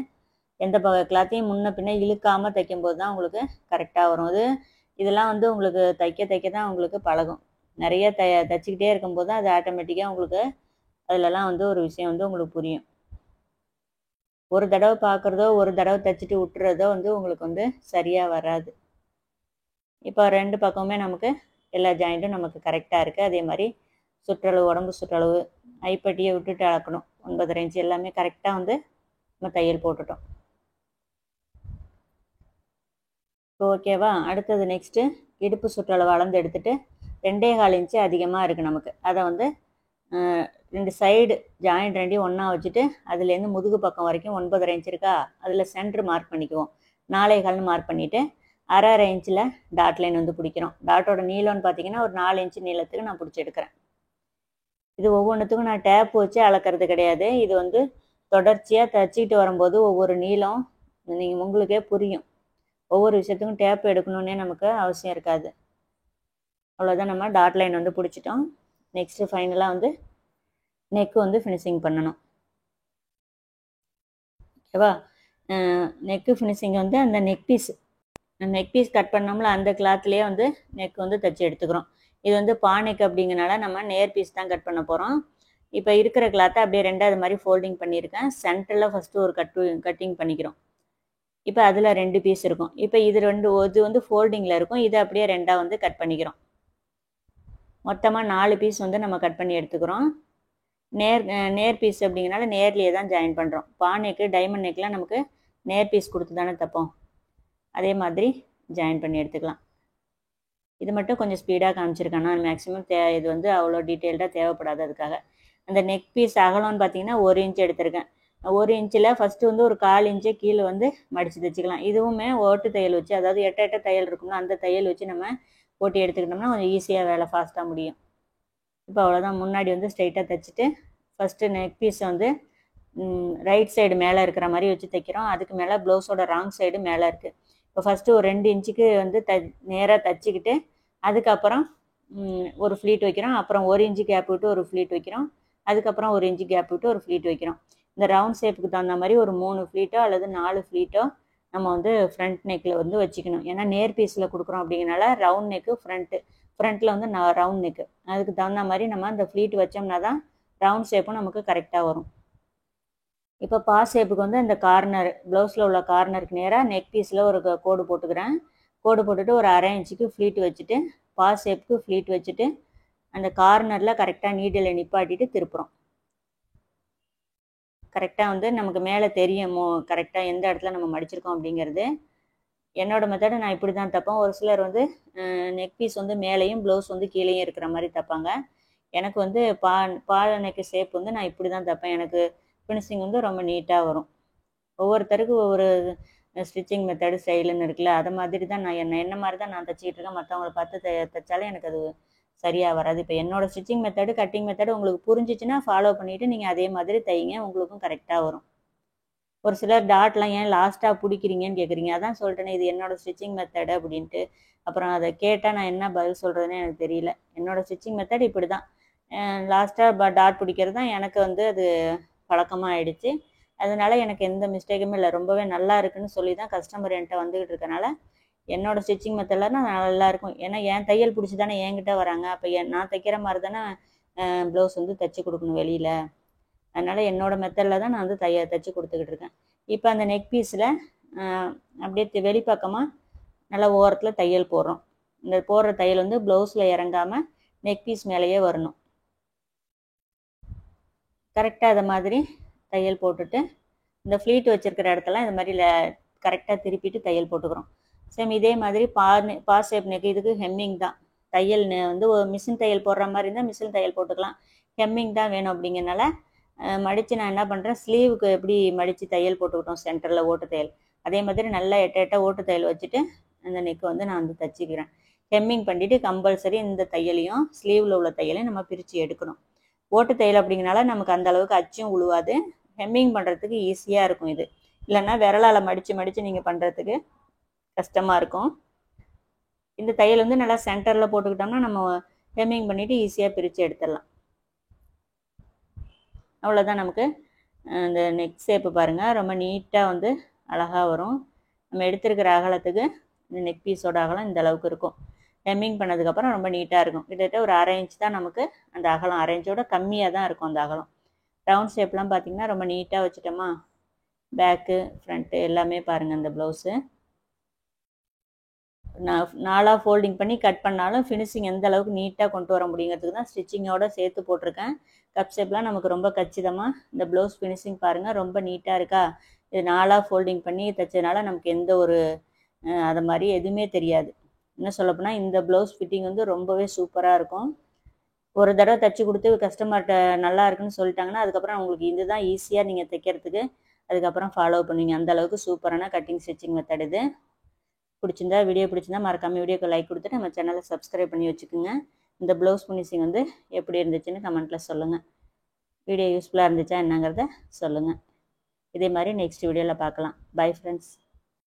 எந்த கிளாத்தையும் முன்ன பின்ன இழுக்காமல் தைக்கும்போது தான் உங்களுக்கு கரெக்டாக வரும். இதெல்லாம் வந்து உங்களுக்கு தைக்க தான் உங்களுக்கு பழகும். நிறைய தைச்சிக்கிட்டே இருக்கும்போது தான் அது ஆட்டோமேட்டிக்காக உங்களுக்கு அதிலலாம் வந்து ஒரு விஷயம் வந்து உங்களுக்கு புரியும். ஒரு தடவை பார்க்குறதோ ஒரு தடவை தைச்சிட்டு விட்டுறதோ வந்து உங்களுக்கு வந்து சரியாக வராது. இப்போ 2 பக்கமுமே நமக்கு எல்லா ஜாயிண்ட்டும் நமக்கு கரெக்டாக இருக்குது. அதே மாதிரி சுற்றளவு, உடம்பு சுற்றளவு, ஐப்பட்டியை விட்டுட்டு அளக்கணும். 9.5 இன்ச்சு எல்லாமே கரெக்டாக வந்து நம்ம தையல் போட்டுட்டோம். இப்போ ஓகேவா, அடுத்தது நெக்ஸ்ட்டு இடுப்பு சுற்றளவு அளந்து எடுத்துகிட்டு 2.25 இன்ச்சு அதிகமாக இருக்குது நமக்கு. அதை வந்து 2 சைடு ஜாயிண்ட் ரெண்டையும் ஒன்றா வச்சுட்டு அதுலேருந்து முதுகு பக்கம் வரைக்கும் 9.5 இன்ச்சு இருக்கா, அதில் சென்ட்ரு மார்க் பண்ணிக்குவோம். 4.25 மார்க் பண்ணிவிட்டு 1/2 இன்ச்சில் டாட் லைன் வந்து பிடிக்கிறோம். டாட்டோட நீளம்னு பார்த்தீங்கன்னா ஒரு 4 இன்ச்சு நீளத்துக்கு நான் பிடிச்சி எடுக்கிறேன். இது ஒவ்வொன்றுத்துக்கும் நான் டேப் வச்சு அளக்கிறது கிடையாது. இது வந்து தொடர்ச்சியாக தைச்சிக்கிட்டு வரும்போது ஒவ்வொரு நீளம் நீங்கள் உங்களுக்கே புரியும். ஒவ்வொரு விஷயத்துக்கும் டேப் எடுக்கணுன்னே நமக்கு அவசியம் இருக்காது. அவ்வளோதான், நம்ம டாட் லைன் வந்து பிடிச்சிட்டோம். நெக்ஸ்ட்டு ஃபைனலாக வந்து நெக்கு வந்து ஃபினிஷிங் பண்ணணும். ஓகேவா, நெக்கு ஃபினிஷிங் வந்து அந்த நெக் பீஸ் கட் பண்ணோம்ல அந்த கிளாத்லேயே வந்து நெக் வந்து தைச்சி எடுத்துக்கிறோம். இது வந்து பானைக்கு அப்படிங்கிறனால நம்ம நேர் பீஸ் தான் கட் பண்ண போகிறோம். இப்போ இருக்கிற கிளாத்தை அப்படியே 2வது மாதிரி ஃபோல்டிங் பண்ணியிருக்கேன். சென்டரில் ஃபஸ்ட்டு ஒரு கட்டிங் பண்ணிக்கிறோம். இப்போ அதில் 2 பீஸ் இருக்கும். இப்போ இது வந்து ஃபோல்டிங்கில் இருக்கும். இதை அப்படியே 2ஆக வந்து கட் பண்ணிக்கிறோம். மொத்தமாக 4 பீஸ் வந்து நம்ம கட் பண்ணி எடுத்துக்கிறோம். நேர் பீஸ் அப்படிங்கிறனால நேர்லேயே தான் ஜாயின் பண்ணுறோம். பானைக்கு டைமண்ட் நெக்லாம் நமக்கு நேர் பீஸ் கொடுத்து தானே தைப்போம். அதே மாதிரி ஜாயின் பண்ணி எடுத்துக்கலாம். இது மட்டும் கொஞ்சம் ஸ்பீடாக காமிச்சிருக்கேன் நான். மேக்ஸிமம் இது வந்து அவ்வளோ டீட்டெயில்டாக தேவைப்படாது. அதுக்காக அந்த நெக் பீஸ் அகலம்னு பார்த்தீங்கன்னா 1 இன்ச் எடுத்திருக்கேன். 1 இன்ச்சில் ஃபஸ்ட்டு வந்து ஒரு 1/4 இன்ச்சு கீழே வந்து மடித்து தைச்சிக்கலாம். இதுவுமே ஓட்டு தையல் வச்சு, அதாவது எட்ட தையல் இருக்கும்னா அந்த தையல் வச்சு நம்ம போட்டி எடுத்துக்கிட்டோம்னா கொஞ்சம் ஈஸியாக வேலை ஃபாஸ்ட்டாக முடியும். இப்போ அவ்வளோதான், முன்னாடி வந்து ஸ்ட்ரைட்டாக தைச்சிட்டு ஃபஸ்ட்டு நெக் பீஸை வந்து ரைட் சைடு மேலே இருக்கிற மாதிரி வச்சு தைக்கிறோம். அதுக்கு மேலே ப்ளவுஸோட ராங் சைடு மேலே இருக்குது. இப்போ ஃபஸ்ட்டு ஒரு 2 இன்ச்சுக்கு வந்து நேராக தைச்சிக்கிட்டு அதுக்கப்புறம் ஒரு ஃப்ளீட் வைக்கிறோம். அப்புறம் 1 இன்ச்சு கேப் விட்டு ஒரு ஃப்ளீட் வைக்கிறோம். அதுக்கப்புறம் 1 இன்ச்சு கேப் விட்டு ஒரு ஃப்ளீட் வைக்கிறோம். இந்த ரவுண்ட் ஷேப்புக்கு தகுந்த மாதிரி ஒரு 3 ஃப்ளீட்டோ அல்லது 4 ஃப்ளீட்டோ நம்ம வந்து ஃப்ரண்ட் நெக்கில் வந்து வச்சுக்கணும். ஏன்னா நேர் பீஸில் கொடுக்குறோம் அப்படிங்கிறனால ரவுண்ட் நெக்கு ஃப்ரண்ட்டில் வந்து ரவுண்ட் நெக்கு, அதுக்கு தகுந்த மாதிரி நம்ம அந்த ஃப்ளீட் வச்சோம்னா தான் ரவுண்ட் ஷேப்பும் நமக்கு கரெக்டாக வரும். இப்போ பாஸ் ஷேப்புக்கு வந்து இந்த கார்னர் ப்ளவுஸில் உள்ள கார்னருக்கு நேராக நெக் பீஸில் ஒரு கோடு போட்டுக்கிறேன். கோடு போட்டுட்டு ஒரு 1/2 இன்ச்சுக்கு ஃப்ளீட் வச்சுட்டு பாஸ் ஷேப்புக்கு ஃப்ளீட் வச்சுட்டு அந்த கார்னரில் கரெக்டாக நீடில் நிப்பாட்டிட்டு திருப்புறோம். கரெக்டாக வந்து நமக்கு மேலே தெரியும் கரெக்டாக எந்த இடத்துல நம்ம மடிச்சிருக்கோம் அப்படிங்கிறது. என்னோடய மெத்தடு நான் இப்படி தான் தைப்பேன். ஒரு சிலர் வந்து நெக் பீஸ் வந்து மேலேயும் ப்ளவுஸ் வந்து கீழேயும் இருக்கிற மாதிரி தைப்பாங்க. எனக்கு வந்து பால் நெக்கு ஷேப் வந்து நான் இப்படி தான் தைப்பேன். எனக்கு ஃபினிஷிங் வந்து ரொம்ப நீட்டாக வரும். ஒவ்வொருத்தருக்கு ஒவ்வொரு ஸ்டிச்சிங் மெத்தடு ஸ்டைலுன்னு இருக்குல்ல, அதை மாதிரி தான் நான் என்ன மாதிரி தான் நான் தைச்சிக்கிட்டு இருக்கேன். மற்றவங்கள பார்த்து தைச்சாலே எனக்கு அது சரியாக வராது. இப்போ என்னோடய ஸ்டிச்சிங் மெத்தடு கட்டிங் மெத்தடு உங்களுக்கு புரிஞ்சிச்சுன்னா ஃபாலோ பண்ணிவிட்டு நீங்கள் அதே மாதிரி தைங்க, உங்களுக்கும் கரெக்டாக வரும். ஒரு சிலர் டாட்லாம் ஏன் லாஸ்ட்டாக பிடிக்கிறீங்கன்னு கேட்குறீங்க. அதான் சொல்லிட்டேனே இது என்னோடய ஸ்டிச்சிங் மெத்தடு அப்படின்ட்டு. அப்புறம் அதை கேட்டால் நான் என்ன பதில் சொல்கிறதுனே எனக்கு தெரியல. என்னோடய ஸ்டிச்சிங் மெத்தட் இப்படி தான். லாஸ்ட்டாக டாட் பிடிக்கிறது தான் எனக்கு வந்து அது பழக்கமாக ஆயிடுச்சு. அதனால எனக்கு எந்த மிஸ்டேக்குமே இல்லை. ரொம்பவே நல்லா இருக்குன்னு சொல்லி தான் கஸ்டமர் என்கிட்ட வந்துக்கிட்டு இருக்கனால என்னோடய ஸ்டிச்சிங் மெத்தட்லாம் நல்லா இருக்கும். ஏன்னா என் தையல் பிடிச்சி தானே என்கிட்ட வராங்க. அப்போ நான் தைக்கிற மாதிரி தானே ப்ளவுஸ் வந்து தைச்சி கொடுக்கணும் வெளியில். அதனால் என்னோடய மெத்தடில் தான் நான் வந்து தைச்சி கொடுத்துக்கிட்டு இருக்கேன். இப்போ அந்த நெக் பீஸில் அப்படியே வெளிப்பக்கமாக நல்லா ஓரத்தில் தையல் போடுறோம். இந்த போடுற தையல் வந்து ப்ளவுஸில் இறங்காமல் நெக் பீஸ் மேலேயே வரணும். கரெக்டாக அதை மாதிரி தையல் போட்டுட்டு இந்த ஃப்ளீட் வச்சுருக்கிற இடத்தெல்லாம் இது மாதிரி கரெக்டாக திருப்பிட்டு தையல் போட்டுக்கிறோம். சேம் இதே மாதிரி பாஸ் ஷேப் நெக் இதுக்கு ஹெம்மிங் தான். தையல் வந்து ஒரு மிஷின் தையல் போடுற மாதிரி இருந்தால் மிஷின் தையல் போட்டுக்கலாம். ஹெம்மிங் தான் வேணும் அப்படிங்கிறனால மடித்து நான் என்ன பண்ணுறேன், ஸ்லீவுக்கு எப்படி மடித்து தையல் போட்டுக்கிட்டோம் சென்டரில் ஓட்டு தையல், அதே மாதிரி நல்லா எட்ட ஓட்டு தையல் வச்சுட்டு அந்த நெக்கை வந்து நான் வந்து தைச்சிக்கிறேன். ஹெம்மிங் பண்ணிவிட்டு கம்பல்சரி இந்த தையலையும் ஸ்லீவில் உள்ள தையலையும் நம்ம பிரித்து எடுக்கணும். ஓட்டு தையல் அப்படிங்கிறனால நமக்கு அந்த அளவுக்கு அச்சும் உழுவாது. ஹெம்மிங் பண்ணுறதுக்கு ஈஸியாக இருக்கும். இது இல்லைன்னா விரலால் மடித்து நீங்கள் பண்ணுறதுக்கு கஷ்டமாக இருக்கும். இந்த தையல் வந்து நல்லா சென்டரில் போட்டுக்கிட்டோம்னா நம்ம ஹெம்மிங் பண்ணிவிட்டு ஈஸியாக பிரித்து எடுத்துடலாம். அவ்வளோதான். நமக்கு இந்த நெக் ஷேப்பு பாருங்கள் ரொம்ப நீட்டாக வந்து அழகாக வரும். நம்ம எடுத்துருக்கிற அகலத்துக்கு இந்த நெக் பீஸோட அகலம் இந்த அளவுக்கு இருக்கும். ஹெம்மிங் பண்ணதுக்கப்புறம் ரொம்ப நீட்டாக இருக்கும். கிட்டத்தட்ட ஒரு 1/2 இன்ச் தான் நமக்கு அந்த அகலம். 1/2 இன்ச்சோட கம்மியாக தான் இருக்கும் அந்த அகலம். ரவுண்ட் ஷேப்லாம் பார்த்திங்கன்னா ரொம்ப நீட்டாக வச்சுட்டோமா. பேக்கு ஃப்ரண்ட்டு எல்லாமே பாருங்கள். இந்த ப்ளவுஸு நான் 4ஆக ஃபோல்டிங் பண்ணி கட் பண்ணாலும் ஃபினிஷிங் எந்த அளவுக்கு நீட்டாக கொண்டு வர முடியுங்கிறதுக்கு தான் ஸ்டிச்சிங்கோடு சேர்த்து போட்டிருக்கேன். கப் ஷேப்லாம் நமக்கு ரொம்ப கச்சிதமாக இந்த ப்ளவுஸ் ஃபினிஷிங் பாருங்கள் ரொம்ப நீட்டாக இருக்கா. இது 4ஆக ஃபோல்டிங் பண்ணி தைச்சதுனால நமக்கு எந்த ஒரு அது மாதிரி எதுவுமே தெரியாது. இன்னும் சொல்லப்போனால் இந்த ப்ளவுஸ் ஃபிட்டிங் வந்து ரொம்பவே சூப்பராக இருக்கும். ஒரு தடவை தைச்சி கொடுத்து கஸ்டமர்கிட்ட நல்லா இருக்குன்னு சொல்லிட்டாங்கன்னா அதுக்கப்புறம் உங்களுக்கு இதுதான் ஈஸியாக நீங்கள் தைக்கிறதுக்கு அதுக்கப்புறம் ஃபாலோ பண்ணுவீங்க. அந்தளவுக்கு சூப்பரான கட்டிங் ஸ்டிச்சிங் மெத்தட் இது. வீடியோ பிடிச்சிருந்தா மறக்காமல் வீடியோக்கு லைக் கொடுத்துட்டு நம்ம சேனலை சப்ஸ்கிரைப் பண்ணி வச்சுக்கோங்க. இந்த ப்ளவுஸ் ஃபினிஷிங் வந்து எப்படி இருந்துச்சுன்னு கமெண்ட்டில் சொல்லுங்கள். வீடியோ யூஸ்ஃபுல்லாக இருந்துச்சா என்னங்கிறத சொல்லுங்கள். இதே மாதிரி நெக்ஸ்ட் வீடியோவில் பார்க்கலாம். Bye friends.